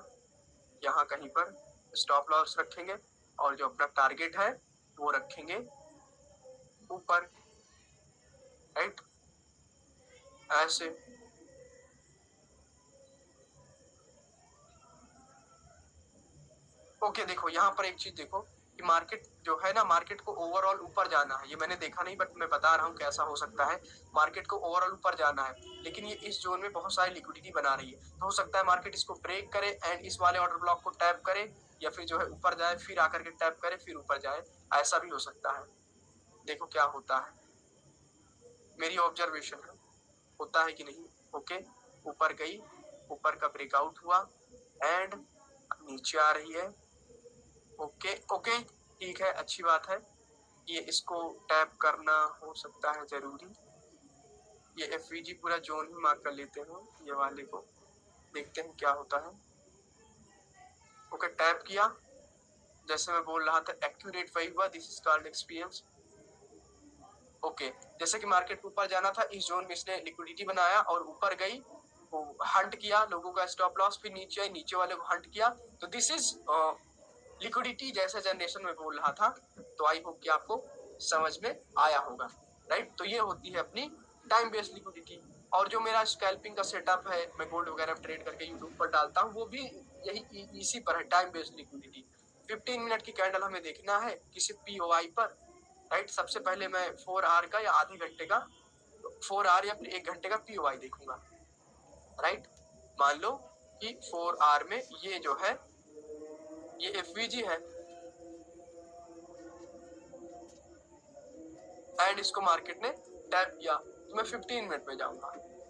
यहाँ कहीं पर स्टॉप लॉस रखेंगे और जो अपना टारगेट है वो रखेंगे ऊपर, राइट ऐसे। ओके देखो यहाँ पर एक चीज देखो कि मार्केट जो है ना, मार्केट को ओवरऑल ऊपर जाना है, ये मैंने देखा नहीं बट मैं बता रहा हूँ कैसा हो सकता है। मार्केट को ओवरऑल ऊपर जाना है, लेकिन ये इस जोन में बहुत सारी लिक्विडिटी बना रही है, तो हो सकता है मार्केट इसको ब्रेक करे एंड इस वाले ऑर्डर ब्लॉक को टैप करे, या फिर जो है ऊपर जाए फिर आकर के टैप करे फिर ऊपर जाए, ऐसा भी हो सकता है। देखो क्या होता है, मेरी ऑब्जर्वेशन है होता है कि नहीं। ओके ऊपर गई, ऊपर का ब्रेकआउट हुआ एंड नीचे आ रही है। ओके ओके ठीक है अच्छी बात है, ये इसको टैप करना हो सकता है जरूरी। ये एफवीजी पूरा जोन ही मार्क कर लेते हैं, ये वाले को देखते हैं क्या होता है। ओके टैप किया, जैसे मैं बोल रहा था एक्यूरेट वही हुआ, this is called experience. Okay जैसे कि मार्केट को ऊपर जाना था, इस जोन में इसने लिक्विडिटी बनाया और ऊपर गई, वो हंट किया लोगों का स्टॉप लॉस, फिर नीचे आई नीचे वाले को हंट किया, तो दिस इज लिक्विडिटी जैसे जनरेशन में बोल रहा था। तो आई होप कि आपको समझ में आया होगा, राइट तो ये होती है अपनी टाइम बेस्ड लिक्विडिटी। और जो मेरा स्कैल्पिंग का सेटअप है, मैं गोल्ड वगैरह ट्रेड करके यूट्यूब पर डालता हूँ, वो भी यही इसी पर है, टाइम बेस्ड लिक्विडिटी। 15 मिनट की कैंडल हमें देखना है किसी पीओआई पर, राइट सबसे पहले मैं 4 आवर का या आधे घंटे का, 4 आवर या फिर 1 घंटे का पीओआई देखूंगा, राइट मान लो कि 4 आवर में ये जो है ये एफवीजी है एंड इसको मार्केट ने टैप किया, तो मैं 15 मिनट में जाऊंगा,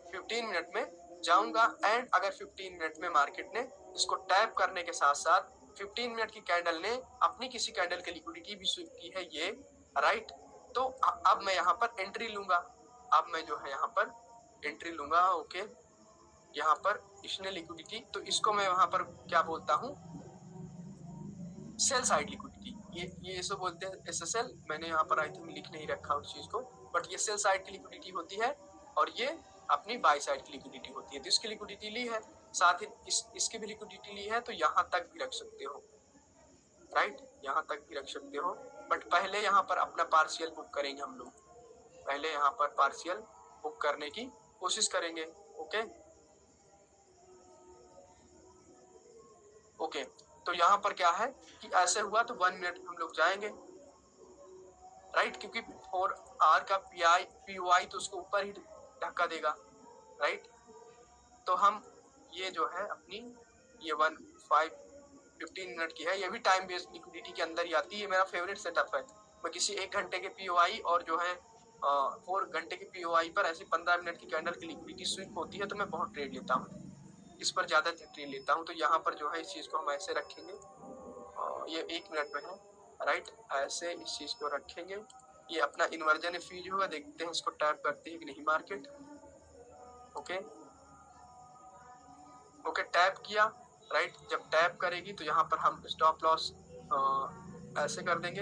15 मिनट में जाऊंगा एंड अगर 15 मिनट में मार्केट ने इसको टैप करने के साथ साथ 15 मिनट की कैंडल ने अपनी किसी कैंडल की लिक्विडिटी भी स्विप की है ये, राइट तो अब मैं यहाँ पर एंट्री लूंगा, अब मैं जो है यहाँ पर एंट्री लूंगा। ओके यहाँ पर इसने लिक्विडिटी, तो इसको मैं वहां पर क्या बोलता हूँ, सेल साइड लिक्विडिटी। ये इसे बोलते हैं SSL। मैंने यहाँ पर आई थिंक लिख नहीं रखा उस चीज को, बट ये सेल साइड की लिक्विडिटी होती है और ये अपनी बाई साइड की लिक्विडिटी होती है। तो इसकी लिक्विडिटी ली है, साथ ही इसकी भी लिक्विडिटी ली है, तो यहाँ तक भी रख सकते हो, राइट, यहाँ तक भी रख सकते हो। बट पहले यहाँ पर अपना पार्शियल बुक करेंगे हम लोग, पहले यहाँ पर पार्शियल बुक करने की कोशिश करेंगे। ओके ओके, तो यहाँ पर क्या है कि ऐसे हुआ तो 1 मिनट हम लोग जाएंगे, राइट, क्योंकि 4 आवर का POI तो उसको ऊपर ही धक्का देगा, राइट। तो हम ये जो है अपनी ये 15 मिनट की है, ये भी टाइम बेस्ड लिक्विडिटी के अंदर ही आती है। मेरा फेवरेट सेटअप है। मैं किसी 1 घंटे के POI और जो है 4 घंटे के POI पर ऐसी 15 मिनट की कैंडल की लिक्विडिटी स्विंग होती है, तो मैं बहुत ट्रेड लेता हूँ, इस पर ज्यादा ट्रेड लेता हूँ। तो यहाँ पर जो है इस चीज को हम ऐसे रखेंगे, ये 1 मिनट में है, राइट, ऐसे इस चीज को रखेंगे। ये अपना इन्वर्जन फीज होगा, देखते हैं इसको टैप करते हैं कि नहीं मार्केट। ओके ओके, टैप किया, राइट। जब टैप करेगी तो यहाँ पर हम स्टॉप लॉस ऐसे कर देंगे,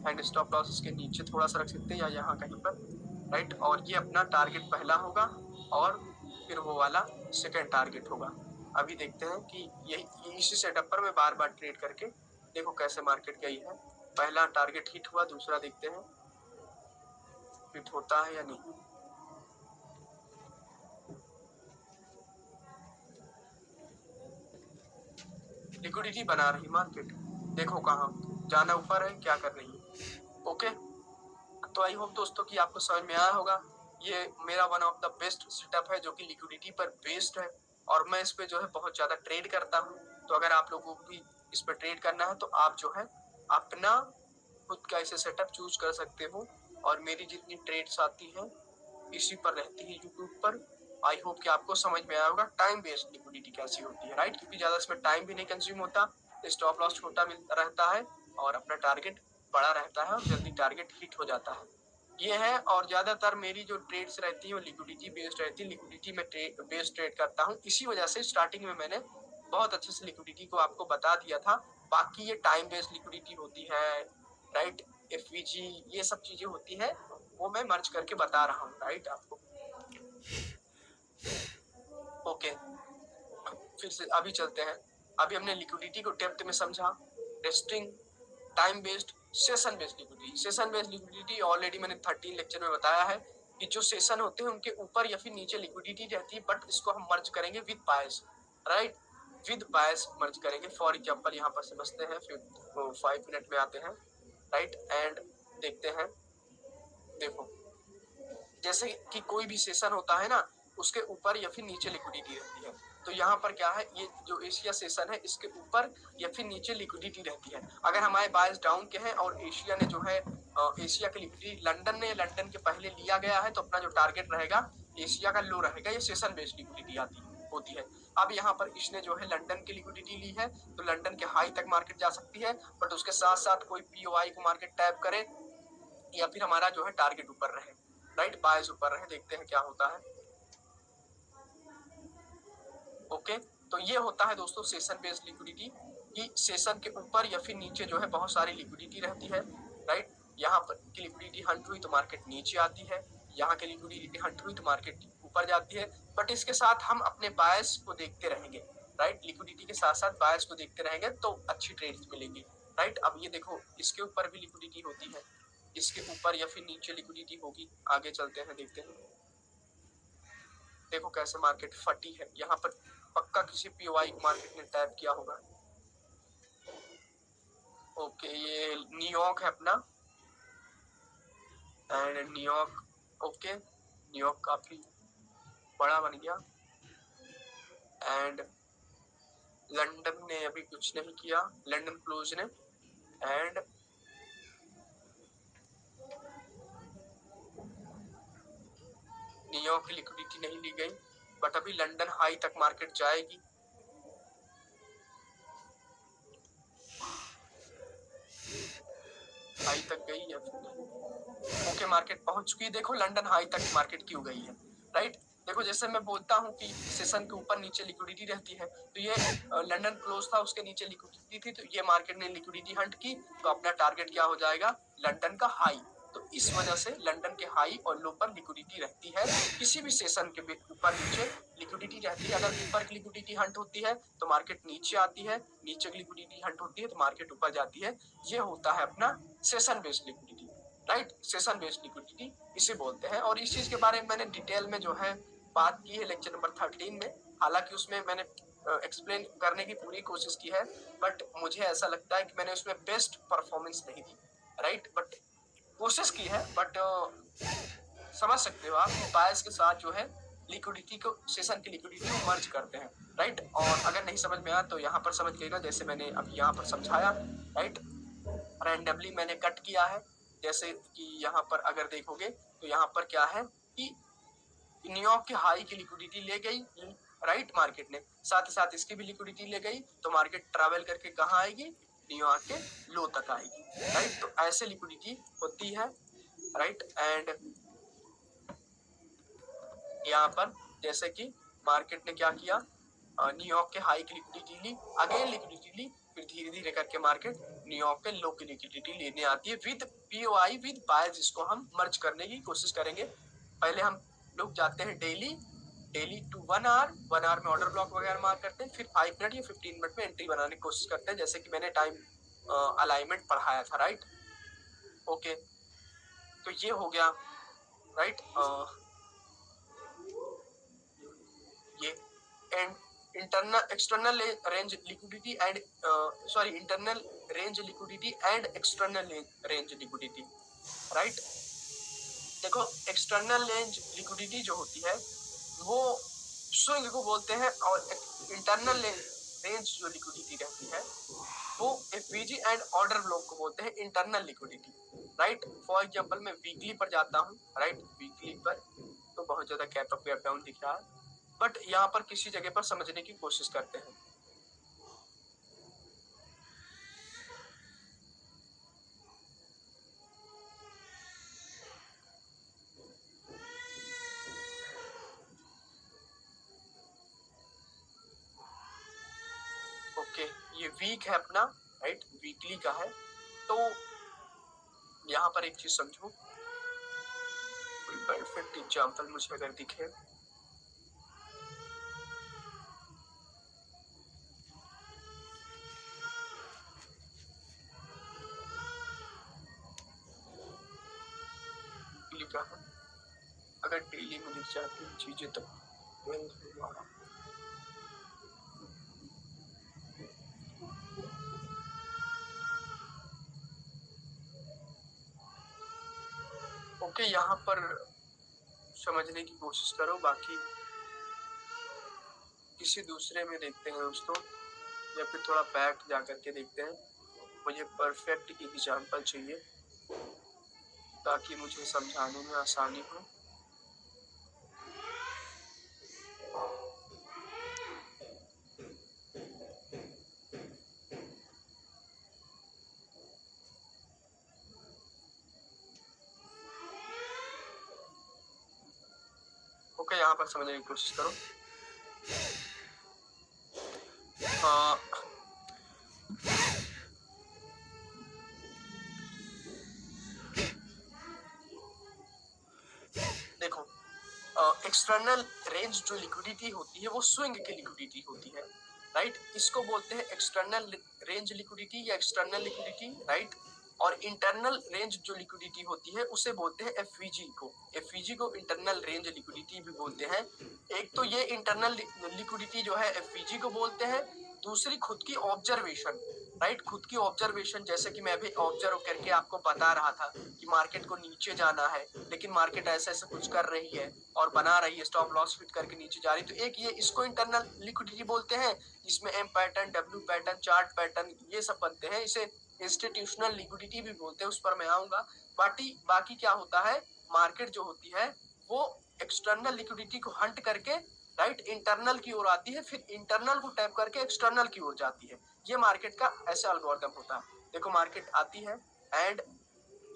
एंड स्टॉप लॉस इसके नीचे थोड़ा सा रख सकते हैं या यहाँ कहीं पर, राइट। और ये अपना टारगेट पहला होगा और फिर वो वाला सेकंड टारगेट होगा। अभी देखते हैं कि यही इसी सेटअप पर मैं बार बार ट्रेड करके देखो कैसे मार्केट गई है। पहला टारगेट हिट हुआ, दूसरा देखते हैं हिट होता है या नहीं। लिक्विडिटी बना रही मार्केट, देखो कहाँ जाना, ऊपर है, क्या कर रही है। ओके, तो आई होप दोस्तों कि आपको समझ में आया होगा। ये मेरा one of the best setup है जो कि लिक्विडिटी पर बेस्ड है, और मैं इस पे जो है बहुत ज्यादा ट्रेड करता हूँ। तो अगर आप लोगों को भी इस पर ट्रेड करना है तो आप जो है अपना खुद का ऐसे सेटअप चूज कर सकते हो। और मेरी जितनी ट्रेड्स आती हैं इसी पर रहती है यूट्यूब पर। आई होप कि आपको समझ में आया होगा टाइम बेस्ड लिक्विडिटी कैसी होती है, राइट, क्योंकि ज्यादा इसमें टाइम भी नहीं कंज्यूम होता, स्टॉप लॉस छोटा मिलता रहता है और अपना टारगेट बड़ा रहता है और जल्दी टारगेट हिट हो जाता है। ये है, और ज्यादातर मेरी जो ट्रेड्स रहती है वो लिक्विडिटी बेस्ड रहती है। लिक्विडिटी में बेस्ड ट्रेड करता हूँ, इसी वजह से स्टार्टिंग में मैंने बहुत अच्छे से लिक्विडिटी को आपको बता दिया था। बाकी ये टाइम बेस्ड लिक्विडिटी होती है, राइट, FVG, ये सब चीजें होती है, वो मैं मर्ज करके बता रहा हूँ, राइट, आपको। ओके, फिर से अभी चलते हैं। अभी हमने लिक्विडिटी को डेप्थ में समझा, resting, time based, session based liquidity. Session based liquidity already मैंने 13 लेक्चर में बताया है कि जो सेशन होते हैं उनके ऊपर या फिर नीचे लिक्विडिटी रहती है, बट इसको हम मर्ज करेंगे विद बायस, राइट, विद बायस मर्ज करेंगे। फॉर एग्जांपल यहाँ पर समझते हैं, फिर 5 मिनट में आते हैं, राइट, एंड देखते हैं। देखो जैसे कि कोई भी सेशन होता है ना, उसके ऊपर या फिर नीचे लिक्विडिटी रहती है। तो यहाँ पर क्या है, ये जो एशिया सेशन है इसके ऊपर या फिर नीचे लिक्विडिटी रहती है। अगर हमारे बायस डाउन के हैं और एशिया ने जो है एशिया की लिक्विडिटी लंदन ने लंदन के पहले लिया गया है, तो अपना जो टारगेट रहेगा एशिया का लो रहेगा। ये सेशन बेस्ड लिक्विडिटी होती है। अब यहाँ पर इसने जो है लंदन की लिक्विडिटी ली है, तो लंदन के हाई तक मार्केट जा सकती है, बट उसके साथ साथ कोई POI को मार्केट टैप करे या फिर हमारा जो है टारगेट ऊपर रहे, राइट, बायस ऊपर रहे। देखते हैं क्या होता है। ओके, तो ये होता है दोस्तों सेशन बेस्ड लिक्विडिटी, कि सेशन के ऊपर या फिर नीचे जो है बहुत सारी लिक्विडिटी रहती है, राइट। यहाँ पर की लिक्विडिटी हंट हुई तो मार्केट नीचे आती है, यहाँ की लिक्विडिटी हंट हुई तो मार्केट ऊपर जाती है। बट इसके साथ हम अपने बायस को देखते रहेंगे, राइट, लिक्विडिटी के साथ साथ बायस को देखते रहेंगे तो अच्छी ट्रेड्स मिलेंगी, राइट। अब ये देखो इसके ऊपर भी लिक्विडिटी होती है, इसके ऊपर या फिर नीचे लिक्विडिटी होगी। आगे चलते हैं, देखते हैं। देखो कैसे मार्केट फटी है, यहाँ पर पक्का किसी POI को मार्केट ने टैप किया होगा। ओके, ये न्यूयॉर्क है अपना, एंड न्यूयॉर्क, ओके, न्यूयॉर्क काफी बड़ा बन गया। एंड लंदन ने अभी कुछ नहीं किया, लंदन क्लोज ने, एंड न्यूयॉर्क की लिक्विडिटी नहीं ली गई, बट अभी लंदन हाई तक मार्केट जाएगी। हाई तक गई या फिर नहीं? ओके, मार्केट पहुंच चुकी है। देखो लंदन हाई तक मार्केट क्यों गई है, राइट। देखो जैसे मैं बोलता हूँ कि सेशन के ऊपर नीचे लिक्विडिटी रहती है, तो ये लंदन क्लोज था, उसके नीचे लिक्विडिटी थी, तो ये मार्केट ने लिक्विडिटी हंट की, तो अपना टारगेट क्या हो जाएगा, लंदन का हाई। तो इस वजह से लंदन के हाई और लो पर लिक्विडिटी रहती है, किसी भी सेशन के ऊपर नीचे लिक्विडिटी रहती है। अगर ऊपर की लिक्विडिटी हंट होती है तो मार्केट नीचे आती है, नीचे की लिक्विडिटी हंट होती है तो मार्केट ऊपर जाती है। ये होता है अपना session based liquidity, right, session based liquidity इसे बोलते हैं। और इस चीज के बारे में मैंने डिटेल में जो है बात की है लेक्चर नंबर 13 में, हालांकि उसमें मैंने एक्सप्लेन करने की पूरी कोशिश की है, बट मुझे ऐसा लगता है कि मैंने उसमें बेस्ट परफॉर्मेंस नहीं दी, राइट, बट कोशिश की है। बट समझ सकते हो आप, बायस के साथ जो है लिक्विडिटी को, सेशन की लिक्विडिटी को मर्ज करते हैं, राइट। और अगर नहीं समझ में आया तो यहाँ पर समझ लेना, जैसे मैंने अभी यहाँ पर समझाया, राइट, रैंडमली मैंने कट किया है। जैसे कि यहाँ पर अगर देखोगे तो यहाँ पर क्या है कि न्यूयॉर्क के हाई की लिक्विडिटी ले गई, राइट, मार्केट ने, साथ ही साथ इसकी भी लिक्विडिटी ले गई, तो मार्केट ट्रैवल करके कहाँ आएगी, न्यूयॉर्क के लो तक आएगी, राइट। तो ऐसे लिक्विडिटी होती है, राइट। एंड यहाँ पर जैसे कि मार्केट ने क्या किया, न्यूयॉर्क के हाई की लिक्विडिटी ली, अगेन लिक्विडिटी ली, फिर धीरे धीरे करके मार्केट न्यूयॉर्क के लो की लिक्विडिटी लेने आती है विद पीओआई, विद बाय, जिसको हम मर्ज करने की कोशिश करेंगे। पहले हम लोग जाते हैं daily, daily to 1 hour, 1 hour में ऑर्डर ब्लॉक वगैरह मार्क करते हैं, फिर 5 मिनट या 15 मिनट में एंट्री बनाने की कोशिश करते हैं, जैसे कि मैंने टाइम अलाइनमेंट पढ़ाया था, राइट। ओके, तो ये हो गया, राइट। ये and internal external range liquidity and sorry internal range liquidity and external range liquidity, right. देखो एक्सटर्नल रेंज लिक्विडिटी जो होती है वो स्विंग को बोलते हैं, और इंटरनल रेंज जो लिक्विडिटी रहती है वो एफवीजी एंड ऑर्डर ब्लॉक को बोलते हैं internal liquidity, right. For example मैं वीकली पर जाता हूँ, राइट, वीकली पर तो बहुत ज्यादा गैप अप गैप डाउन दिख रहा है, बट यहाँ पर किसी जगह पर समझने की कोशिश करते हैं। ओके, ये वीक है अपना, राइट, वीकली का है। तो यहाँ पर एक चीज समझो, कोई परफेक्ट एग्जांपल मुझे अगर दिखे, का है, अगर डेली में दिख जाती है चीजें तो ओके, यहाँ पर समझने की कोशिश करो, बाकी किसी दूसरे में देखते हैं दोस्तों, या फिर थोड़ा बैक जा करके देखते हैं। मुझे परफेक्ट एग्जांपल चाहिए ताकि मुझे समझाने में आसानी हो। ओके, यहाँ पर समझने की कोशिश करो। देखो एक्सटर्नल रेंज जो लिक्विडिटी होती है वो स्विंग की लिक्विडिटी होती है, राइट। इसको बोलते हैं एक्सटर्नल रेंज लिक्विडिटी या एक्सटर्नल लिक्विडिटी, राइट। और इंटरनल रेंज जो लिक्विडिटी होती है उसे बोलते हैं एफवीजी को, एफवीजी को इंटरनल रेंज लिक्विडिटी भी बोलते हैं। एक तो ये इंटरनल लिक्विडिटी जो है एफवीजी को बोलते हैं, दूसरी खुद की ऑब्जर्वेशन, राइट, खुद की ऑब्जर्वेशन, जैसे कि मैं अभी ऑब्जर्व करके आपको बता रहा था कि मार्केट को नीचे जाना है, लेकिन मार्केट ऐसे ऐसे कुछ कर रही है और बना रही है, स्टॉप लॉस फिट करके नीचे जा रही है, तो एक ये इसको इंटरनल लिक्विडिटी बोलते हैं। इसमें M pattern, W pattern, chart pattern ये सब बनते हैं, इसे इंस्टीट्यूशनल लिक्विडिटी भी बोलते हैं, उस पर मैं आऊंगा। बाकी क्या होता है, मार्केट जो होती है वो एक्सटर्नल लिक्विडिटी को हंट करके, राइट, इंटरनल की ओर आती है, फिर इंटरनल को टैप करके एक्सटर्नल की ओर जाती है। ये मार्केट का ऐसा एल्गोरिथम होता है। देखो मार्केट आती है एंड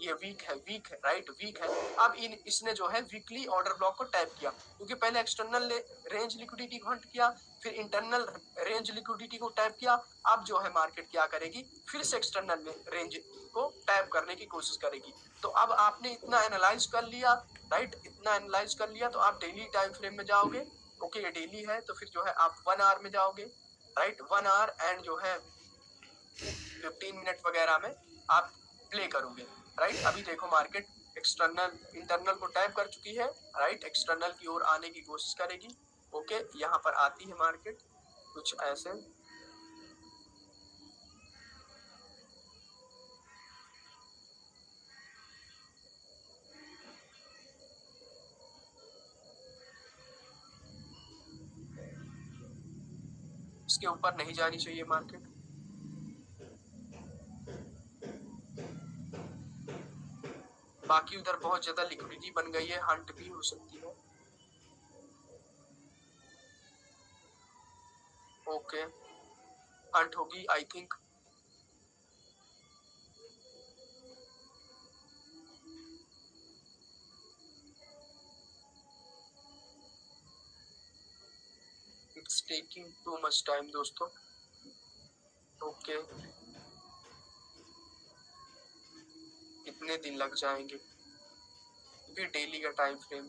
ये वीक है राइट, वीक है। अब इसने जो है वीकली ऑर्डर ब्लॉक को टैप किया, क्योंकि पहले एक्सटर्नल रेंज लिक्विडिटी को हंट किया, फिर इंटरनल रेंज लिक्विडिटी को टैप किया। अब जो है मार्केट क्या करेगी, फिर से एक्सटर्नल रेंज को टैप करने की कोशिश करेगी। तो अब आपने इतना एनालाइज कर लिया राइट, इतना एनालाइज कर लिया, तो आप डेली टाइम फ्रेम में जाओगे। ओके, ये डेली है तो फिर जो है आप 1 आवर में जाओगे राइट, 1 आवर एंड जो है 15 मिनट वगैरह में आप प्ले करोगे राइट। अभी देखो मार्केट एक्सटर्नल इंटरनल को टैप कर चुकी है राइट, एक्सटर्नल की ओर आने की कोशिश करेगी। ओके, यहाँ पर आती है मार्केट कुछ ऐसे। इसके ऊपर नहीं जानी चाहिए मार्केट। बाकी उधर बहुत ज्यादा लिक्विडिटी बन गई है, हंट भी हो सकती है। ओके, हंट होगी I think. It's taking too much time दोस्तों। ओके, कितने दिन लग जाएंगे, क्योंकि डेली का टाइम फ्रेम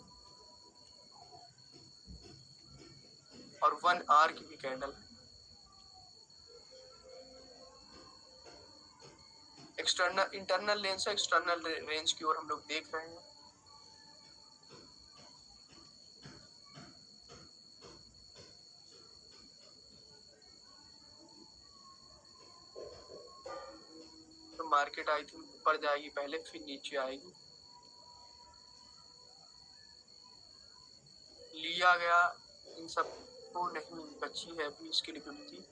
और 1 आवर की भी कैंडल। एक्सटर्नल इंटरनल रेंज से एक्सटर्नल रेंज की ओर हम लोग देख रहे हैं। तो मार्केट आई थिंक ऊपर जाएगी पहले, फिर नीचे आएगी। लिया गया, इन सब को नहीं बची है अभी इसकी लिक्विडिटी।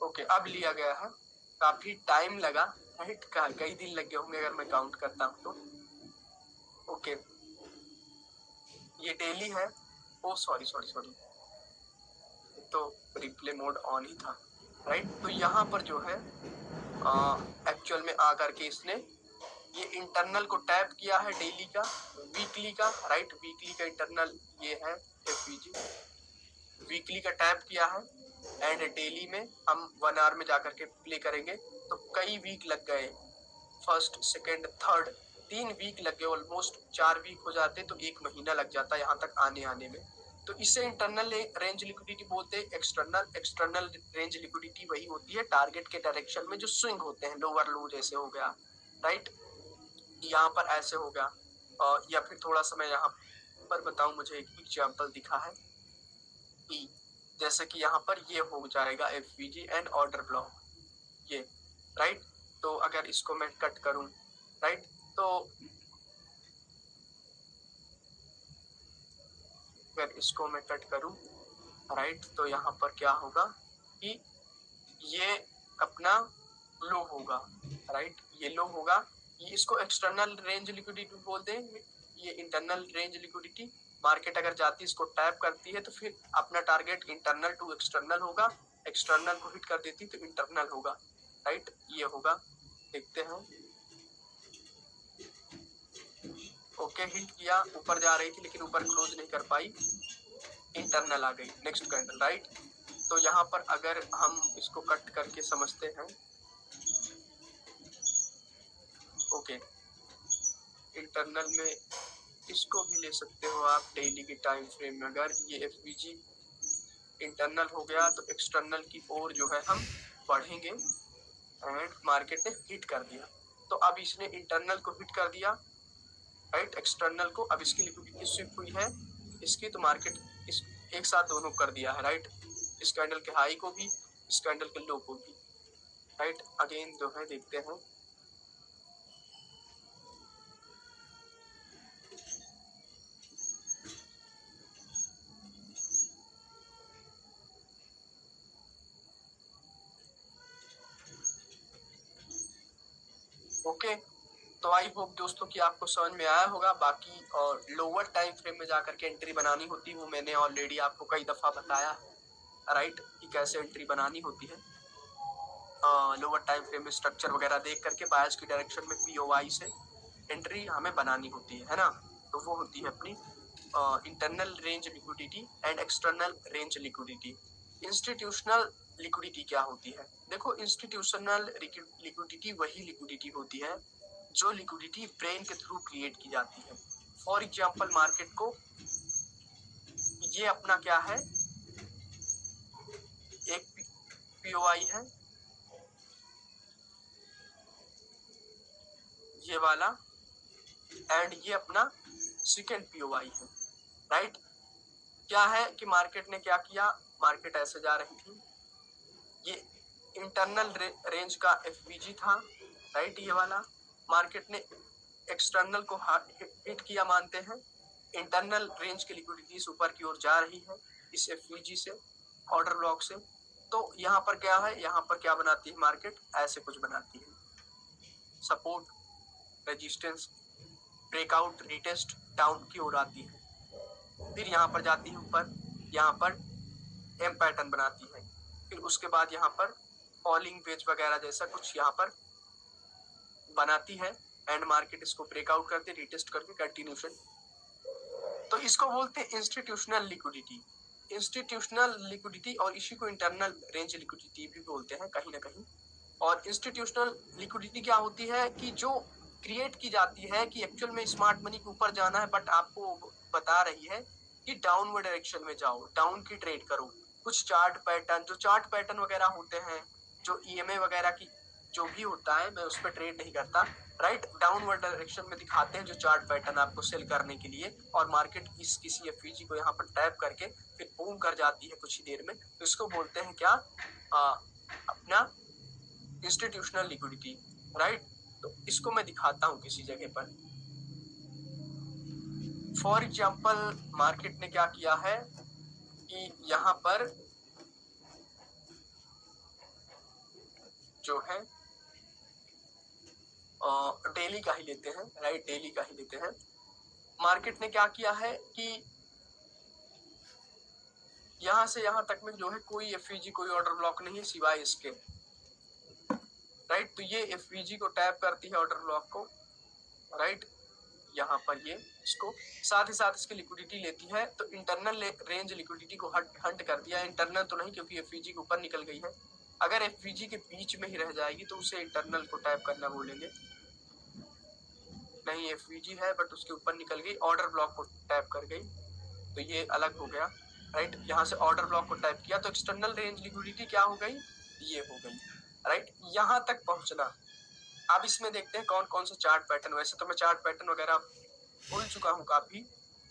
ओके, अब लिया गया है, काफी टाइम लगा राइट, कई दिन लग गए होंगे अगर मैं काउंट करता हूँ तो। ओके, ये डेली है। ओ सॉरी सॉरी सॉरी, तो रिप्ले मोड ऑन ही था राइट। तो यहाँ पर जो है एक्चुअल में आकर के इसने ये इंटरनल को टैप किया है डेली का, वीकली का राइट, वीकली का इंटरनल ये है एफवीजी, वीकली का टैप किया है एंड डेली में हम 1 आवर में जाकर के प्ले करेंगे। तो कई वीक लग गए, फर्स्ट सेकेंड थर्ड 3 वीक लग गए, ऑलमोस्ट 4 वीक हो जाते तो 1 महीना लग जाता यहाँ तक आने में। तो इसे इंटरनल रेंज लिक्विडिटी बोलते हैं। एक्सटर्नल रेंज लिक्विडिटी वही होती है टारगेट के डायरेक्शन में जो स्विंग होते हैं, लोअर लो जैसे हो गया राइट, यहाँ पर ऐसे हो गया। या फिर थोड़ा सा मैं यहाँ पर बताऊं, मुझे एक एग्जाम्पल दिखा है कि जैसे कि यहाँ पर ये हो जाएगा एफवीजी एंड ऑर्डर ब्लॉक ये राइट। तो अगर इसको मैं कट करूं राइट, तो अगर इसको मैं कट करूं राइट, तो यहाँ पर क्या होगा कि ये अपना लो होगा राइट, ये लो होगा। ये इसको एक्सटर्नल रेंज लिक्विडिटी बोलते हैं, ये इंटरनल रेंज लिक्विडिटी। मार्केट अगर जाती है इसको टैप करती है तो फिर अपना टारगेट इंटरनल टू एक्सटर्नल होगा, एक्सटर्नल को हिट कर देती तो इंटरनल होगा राइट, ये होगा। देखते हैं। ओके, हिट किया, ऊपर जा रही थी लेकिन ऊपर क्लोज नहीं कर पाई, इंटरनल आ गई नेक्स्ट कैंडल राइट। तो यहाँ पर अगर हम इसको कट करके समझते हैं, ओके, इंटरनल में इसको भी ले सकते हो आप डेली के टाइम फ्रेम में। अगर ये एफवीजी इंटरनल हो गया तो एक्सटर्नल की ओर जो है हम बढ़ेंगे एंड मार्केट ने हिट कर दिया। तो अब इसने इंटरनल को हिट कर दिया राइट, एक्सटर्नल को। अब इसकी लिक्विडिटी शिफ्ट हुई है इसकी, तो मार्केट इस एक साथ दोनों कर दिया है राइट, इस कैंडल के हाई को भी, इस कैंडल के लो को भी राइट। अगेन जो है देखते हैं, ओके, तो आई होप दोस्तों कि आपको समझ में आया होगा। बाकी और लोअर टाइम फ्रेम में जाकर के एंट्री बनानी होती है वो मैंने ऑलरेडी आपको कई दफ़ा बताया है, राइट, कि कैसे एंट्री बनानी होती है। लोअर टाइम फ्रेम में स्ट्रक्चर वगैरह देख करके बायस की डायरेक्शन में POI से एंट्री हमें बनानी होती है ना। तो वो होती है अपनी internal range liquidity and external range liquidity. Institutional liquidity क्या होती है? देखो, इंस्टीट्यूशनल लिक्विडिटी वही लिक्विडिटी होती है जो लिक्विडिटी ब्रेन के थ्रू क्रिएट की जाती है। फॉर एग्जांपल मार्केट को ये अपना क्या है, एक POI है ये वाला, एंड ये अपना सेकेंड POI है, राइट। क्या है कि मार्केट ने क्या किया, मार्केट ऐसे जा रही थी, ये इंटरनल रेंज का FVG था, राइट, ये वाला। मार्केट ने एक्सटर्नल को हिट किया मानते हैं, इंटरनल रेंज की लिक्विडिटी ऊपर की ओर जा रही है इस FVG से, ऑर्डर ब्लॉक से। तो यहाँ पर क्या है, यहाँ पर क्या बनाती है मार्केट, ऐसे कुछ बनाती है, support, resistance, breakout, retest, down की ओर आती है, फिर यहाँ पर जाती है ऊपर, यहाँ पर M पैटर्न बनाती है, फिर उसके बाद यहाँ पर फॉलिंग वेज वगैरह जैसा कुछ यहाँ पर बनाती है, एंड मार्केट इसको ब्रेकआउट करके रिटेस्ट करके कंटिन्यूशन। तो इसको बोलते हैं इंस्टीट्यूशनल लिक्विडिटी। इंस्टीट्यूशनल लिक्विडिटी, और इसी को इंटरनल रेंज लिक्विडिटी भी बोलते हैं कहीं ना कहीं। और इंस्टीट्यूशनल लिक्विडिटी क्या होती है कि जो क्रिएट की जाती है कि एक्चुअल में स्मार्ट मनी के ऊपर जाना है, बट आपको बता रही है कि डाउनवर्ड डायरेक्शन में जाओ, डाउन की ट्रेड करो। कुछ चार्ट पैटर्न, जो चार्ट पैटर्न वगैरह होते हैं, जो EMA वगैरह की जो भी होता है, मैं उस पर ट्रेड नहीं करता, राइट। डाउनवर्ड डायरेक्शन में दिखाते हैं जो चार्ट पैटर्न आपको सेल करने के लिए, और मार्केट इस किसी FVG को यहाँ पर टैप करके फिर बूम कर जाती है कुछ ही देर में, तो इसको बोलते हैं क्या, अपना इंस्टीट्यूशनल लिक्विडिटी, राइट। तो इसको मैं दिखाता हूँ किसी जगह पर। फॉर एग्जाम्पल मार्केट ने क्या किया है कि यहाँ पर जो है डेली का ही लेते हैं, राइट, डेली का ही लेते हैं। मार्केट ने क्या किया है कि यहाँ से यहाँ तक में जो है कोई FVG, कोई ऑर्डर ब्लॉक नहीं है सिवाय इसके, राइट। तो ये FVG को टैप करती है ऑर्डर ब्लॉक को, राइट, यहाँ पर ये इसको, साथ ही साथ इसकी लिक्विडिटी लेती है। तो इंटरनल रेंज लिक्विडिटी को हंट कर दिया, इंटरनल तो नहीं क्योंकि FVG के ऊपर निकल गई है। अगर FVG के बीच में ही रह जाएगी तो उसे इंटरनल को टैप करना बोलेंगे। नहीं, FVG है बट उसके ऊपर निकल गई, ऑर्डर ब्लॉक को टैप कर गई, तो ये अलग हो गया, राइट। यहाँ से ऑर्डर ब्लॉक को टैप किया तो एक्सटर्नल रेंज लिक्विडिटी क्या हो गई, ये हो गई, राइट। यहाँ तक पहुंचना। अब इसमें देखते हैं कौन कौन से चार्ट पैटर्न। वैसे तो मैं चार्ट पैटर्न वगैरह भूल चुका हूँ काफी,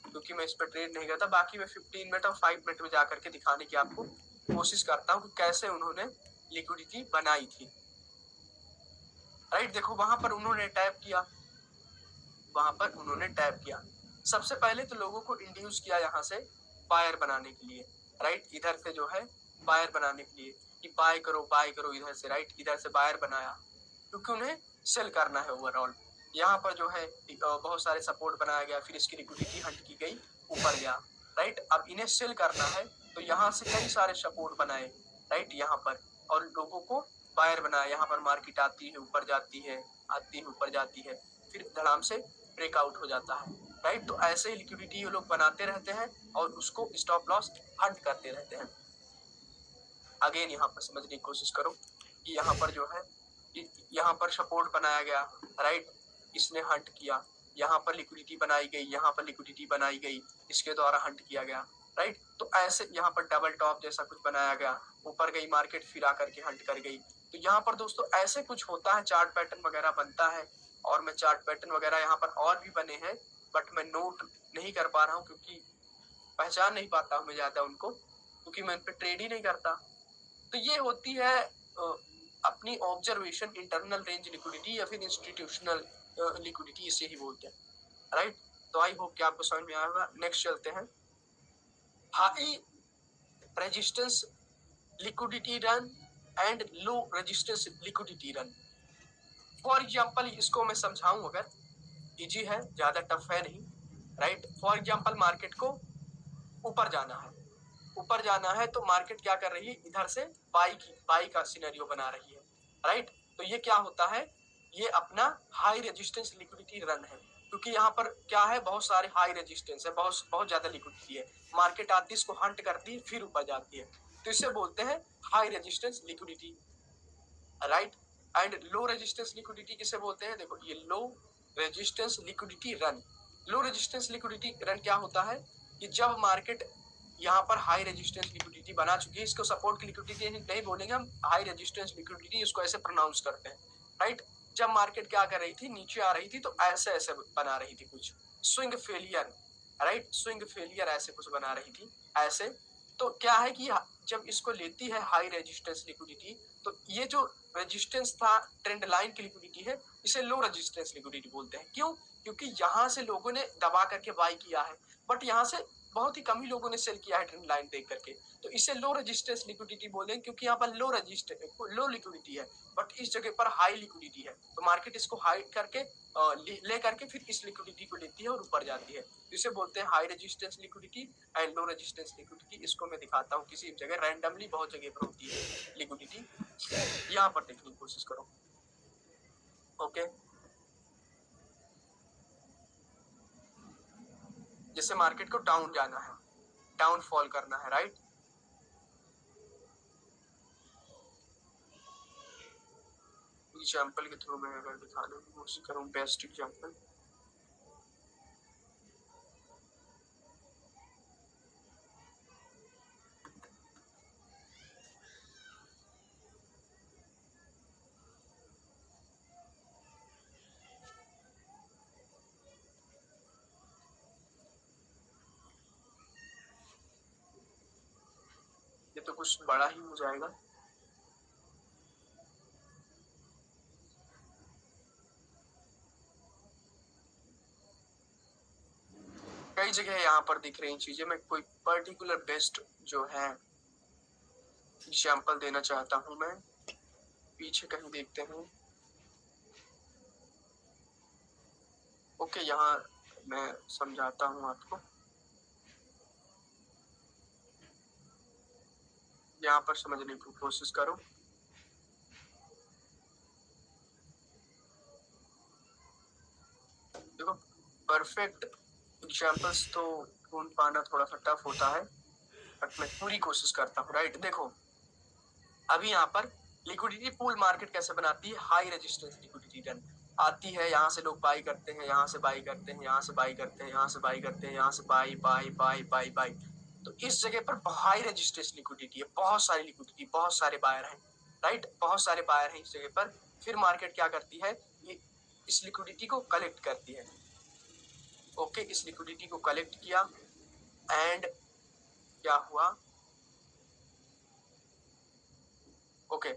क्योंकि मैं इस पर ट्रेड नहीं करता। बाकी मैं 15 मिनट और 5 मिनट में जाकर के दिखाने की आपको कोशिश करता हूँ कि कैसे उन्होंने लिक्विडिटी बनाई थी, राइट। देखो वहां पर उन्होंने टैप किया, वहां पर उन्होंने टैप किया। सबसे पहले तो लोगों को इंड्यूस किया यहाँ से बायर बनाने के लिए, राइट, इधर से जो है बायर बनाने के लिए कि बाय करो इधर से, राइट, इधर से बायर बनाया क्योंकि उन्हें सेल करना है ओवरऑल। यहाँ पर जो है बहुत सारे सपोर्ट बनाया गया, फिर इसकी लिक्विडिटी हंट की गई, ऊपर गया, राइट। अब इन्हें सेल करना है तो यहाँ से कई सारे सपोर्ट बनाए, राइट, यहाँ पर, और लोगों को बायर बनाया। यहाँ पर मार्केट आती है, ऊपर जाती है, आती है, ऊपर जाती है, फिर धड़ाम से ब्रेकआउट हो जाता है, राइट। तो ऐसे ही लिक्विडिटी ये लोग बनाते रहते हैं और उसको स्टॉप लॉस हंट करते रहते हैं। अगेन यहाँ पर समझने की कोशिश करो कि यहाँ पर जो है यहाँ पर सपोर्ट बनाया गया, राइट, इसने हंट किया, यहाँ पर लिक्विडिटी बनाई गई, यहाँ पर लिक्विडिटी बनाई गई, इसके द्वारा हंट किया गया, राइट। तो ऐसे यहाँ पर डबल टॉप जैसा कुछ बनाया गया, ऊपर गई मार्केट, फिर आकर के हंट कर गई। तो यहाँ पर दोस्तों ऐसे कुछ होता है, चार्ट पैटर्न वगैरह बनता है, और मैं चार्ट पैटर्न वगैरह यहाँ पर और भी बने हैं, बट मैं नोट नहीं कर पा रहा हूँ क्योंकि पहचान नहीं पाता हूँ मैं ज्यादा उनको, क्योंकि मैं इन पर ट्रेड ही नहीं करता। तो ये होती है अपनी ऑब्जर्वेशन, इंटरनल रेंज लिक्विडिटी या फिर इंस्टीट्यूशनल लिक्विडिटी, इसे ही बोलते हैं, राइट। तो आई होप कि आपको समझ में आया होगा। नेक्स्ट चलते हैं, high resistance liquidity run and low resistance liquidity run. For example इसको मैं समझाऊं, अगर इजी है, ज्यादा टफ है नहीं, राइट। फॉर एग्जाम्पल मार्केट को ऊपर जाना है, ऊपर जाना है तो मार्केट क्या कर रही है, इधर से बाई का सिनेरियो बना रही है, राइट। तो ये क्या होता है, ये अपना हाई रेजिस्टेंस लिक्विडिटी रन है, क्योंकि यहाँ पर क्या है, बहुत सारे हाई रेजिस्टेंस है, बहुत बहुत ज्यादा लिक्विडिटी है। मार्केट आती है, इसको हंट करती है, फिर ऊपर जाती है, तो इसे बोलते हैं high resistance liquidity, right. And low resistance liquidity किसे बोलते हैं, देखो ये low resistance liquidity run. Low resistance liquidity run क्या होता है कि जब मार्केट यहाँ पर हाई रेजिस्टेंस लिक्विडिटी बना चुकी है, इसको सपोर्ट की लिक्विडिटी नहीं बोलेंगे हम, हाई रेजिस्टेंस लिक्विडिटी इसको ऐसे प्रोनाउंस करते हैं, राइट। जब मार्केट क्या कर रही थी, नीचे आ रही थी, तो ऐसे ऐसे बना रही थी कुछ swing failure, right, swing failure ऐसे कुछ बना रही थी ऐसे। तो क्या है कि जब इसको लेती है हाई रेजिस्टेंस लिक्विडिटी, तो ये जो रेजिस्टेंस था ट्रेंड लाइन की लिक्विडिटी है, इसे लो रेजिस्टेंस लिक्विडिटी बोलते हैं। क्यों, क्योंकि यहाँ से लोगों ने दबा करके बाई किया है, बट यहाँ से बहुत ही कम ही लोगों ने सेल किया है ट्रेंड लाइन देख करके, तो इसे लो रेजिस्टेंस लिक्विडिटी बोलेंगे, क्योंकि यहाँ पर लो लिक्विडिटी है, बट इस जगह पर हाई लिक्विडिटी है, तो मार्केट इसको हाई करके ले करके फिर इस लिक्विडिटी को लेती है और ऊपर जाती है, इसे बोलते हैं high resistance liquidity and low resistance liquidity. इसको मैं दिखाता हूँ किसी जगह, रैंडमली बहुत जगह पर होती है लिक्विडिटी, यहाँ पर देखने की कोशिश करो, ओके। जैसे मार्केट को डाउन जाना है, डाउन फॉल करना है, राइट। एग्जाम्पल के थ्रू मैं अगर दिखाने की कोशिश करूँ, बेस्ट एग्जाम्पल, ये तो कुछ बड़ा ही हो जाएगा, कई जगह यहाँ पर दिख रही चीजें, मैं कोई पर्टिकुलर बेस्ट जो है एग्जाम्पल देना चाहता हूँ। मैं पीछे कहीं देखते हैं, ओके, यहाँ मैं समझाता हूँ आपको, यहाँ पर समझने की कोशिश करो। देखो परफेक्ट एग्जाम्पल्स तो ढूंढ पाना थोड़ा सा टफ होता है, बट मैं पूरी कोशिश करता हूँ, राइट। देखो अभी यहाँ पर लिक्विडिटी पूल मार्केट कैसे बनाती है, हाई रेजिस्टेंस लिक्विडिटी रन आती है, यहाँ से लोग बाई करते हैं, यहाँ से बाई करते हैं, यहाँ से बाई करते हैं, यहाँ से बाई करते हैं, यहाँ से by by by by by, तो इस जगह पर हाई रेजिस्टेंस लिक्विडिटी है, बहुत सारी लिक्विडिटी, बहुत सारे बायर हैं, राइट, बहुत सारे बायर हैं इस जगह पर। फिर मार्केट क्या करती है, ये इस लिक्विडिटी को कलेक्ट करती है, ओके, इस लिक्विडिटी को कलेक्ट किया एंड क्या हुआ, ओके,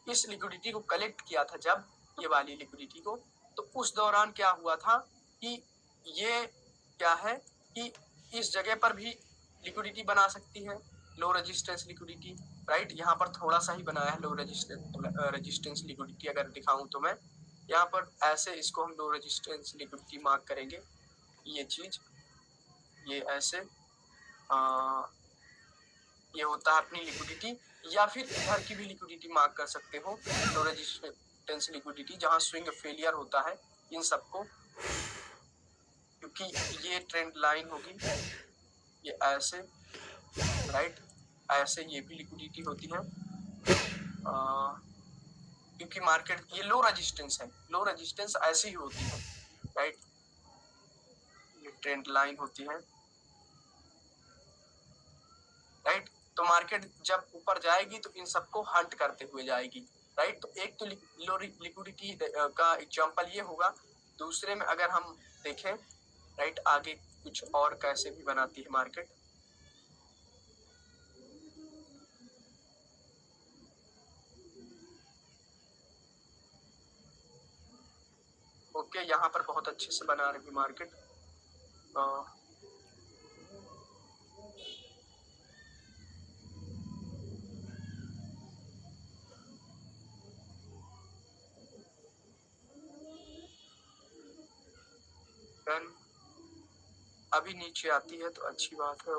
इस लिक्विडिटी को कलेक्ट किया था जब, ये वाली लिक्विडिटी को, तो उस दौरान क्या हुआ था कि ये क्या है कि इस जगह पर भी लिक्विडिटी बना सकती है, लो रेजिस्टेंस लिक्विडिटी, राइट। यहाँ पर थोड़ा सा ही बनाया है लो रेजिस्टेंस लिक्विडिटी, अगर दिखाऊं तो मैं यहाँ पर ऐसे इसको हम लो रेजिस्टेंस लिक्विडिटी मार्क करेंगे, ये चीज, ये ऐसे ये होता है अपनी लिक्विडिटी, या फिर इधर की भी लिक्विडिटी मार्क कर सकते हो, लो रेजिस्टेंस लिक्विडिटी, जहां स्विंग फेलियर होता है इन सबको, क्योंकि ये ट्रेंड लाइन होगी, ये ऐसे, राइट, ऐसे ये भी लिक्विडिटी होती है, क्योंकि मार्केट ये लो रेजिस्टेंस है, लो रेजिस्टेंस ऐसी ही होती है, राइट, ये ट्रेंड लाइन होती है, राइट। तो मार्केट जब ऊपर जाएगी तो इन सबको हंट करते हुए जाएगी, राइट। तो एक तो लो लिक्विडिटी का एग्जांपल ये होगा, दूसरे में अगर हम देखें, राइट, आगे कुछ और कैसे भी बनाती है मार्केट, ओके, यहाँ पर बहुत अच्छे से बना रही मार्केट, डन। अभी नीचे आती है तो अच्छी बात है।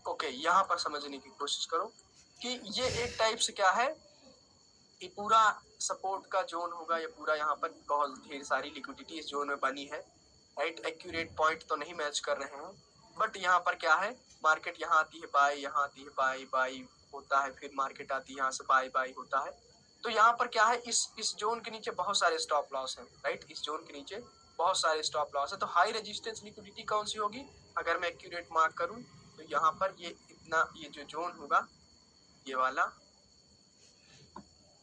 ओके, यहाँ पर समझने की कोशिश करो कि ये एक टाइप से क्या है, ये पूरा सपोर्ट का जोन होगा, ये पूरा यहाँ पर बहुत ढेर सारी लिक्विडिटी इस जोन में बनी है, राइट। एक्यूरेट पॉइंट तो नहीं मैच कर रहे हैं, बट यहाँ पर क्या है, मार्केट यहाँ आती है बाय, यहाँ आती है बाय, बाय होता है, फिर मार्केट आती है यहाँ से बाय, बाय होता है। तो यहाँ पर क्या है, इस जोन के नीचे बहुत सारे स्टॉप लॉस हैं, राइट। इस जोन के नीचे बहुत सारे स्टॉप लॉस है। तो हाई रेजिस्टेंस लिक्विडिटी कौन सी होगी, अगर मैं एक्यूरेट मार्क करूँ तो यहाँ पर ये इतना, ये जो जोन होगा ये वाला,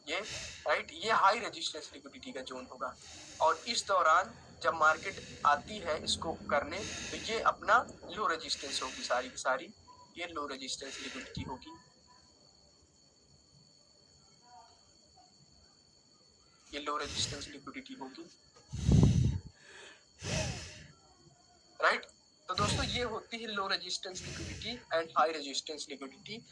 ये राइट, ये हाई रेजिस्टेंस लिक्विडिटी का जोन होगा। और इस दौरान जब मार्केट आती है इसको करने, तो ये अपना लो रेजिस्टेंस होगी, सारी की सारी ये लो रेजिस्टेंस लिक्विडिटी होगी, ये लो रेजिस्टेंस लिक्विडिटी होगी, राइट। तो दोस्तों ये होती है low resistance liquidity and high resistance liquidity.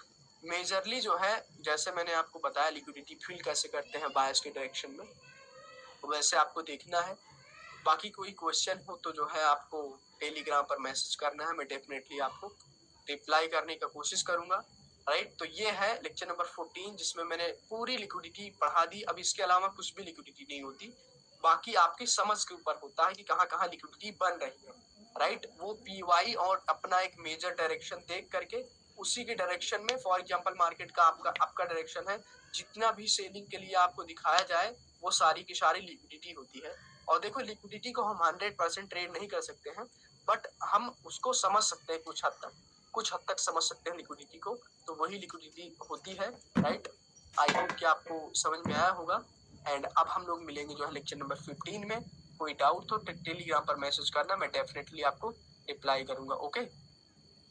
Majorly जो है, जैसे मैंने आपको बताया लिक्विडिटी फिल कैसे करते हैं बायस के डायरेक्शन में, तो वैसे आपको देखना है। बाकी कोई क्वेश्चन हो तो जो है आपको टेलीग्राम पर मैसेज करना है, मैं डेफिनेटली आपको रिप्लाई करने का कोशिश करूंगा, राइट। तो ये है लेक्चर नंबर 14, जिसमें मैंने पूरी लिक्विडिटी पढ़ा दी। अब इसके अलावा कुछ भी लिक्विडिटी नहीं होती, बाकी आपकी समझ के ऊपर होता है कि कहाँ कहाँ लिक्विडिटी बन रही है, राइट। वो पीवाई और अपना एक मेजर डायरेक्शन देख करके उसी के डायरेक्शन में, फॉर एग्जांपल मार्केट का आपका डायरेक्शन है, जितना भी सेलिंग के लिए आपको दिखाया जाए वो सारी की सारी लिक्विडिटी होती है। और देखो लिक्विडिटी को हम 100% ट्रेड नहीं कर सकते हैं, बट हम उसको समझ सकते हैं, कुछ हद तक समझ सकते हैं लिक्विडिटी को, तो वही लिक्विडिटी होती है, राइट। आई होप कि आपको समझ में आया होगा। एंड अब हम लोग मिलेंगे जो है लेक्चर नंबर 15 में। कोई डाउट तो टेलीग्राम पर मैसेज करना, मैं डेफिनेटली आपको रिप्लाई करूंगा। ओके।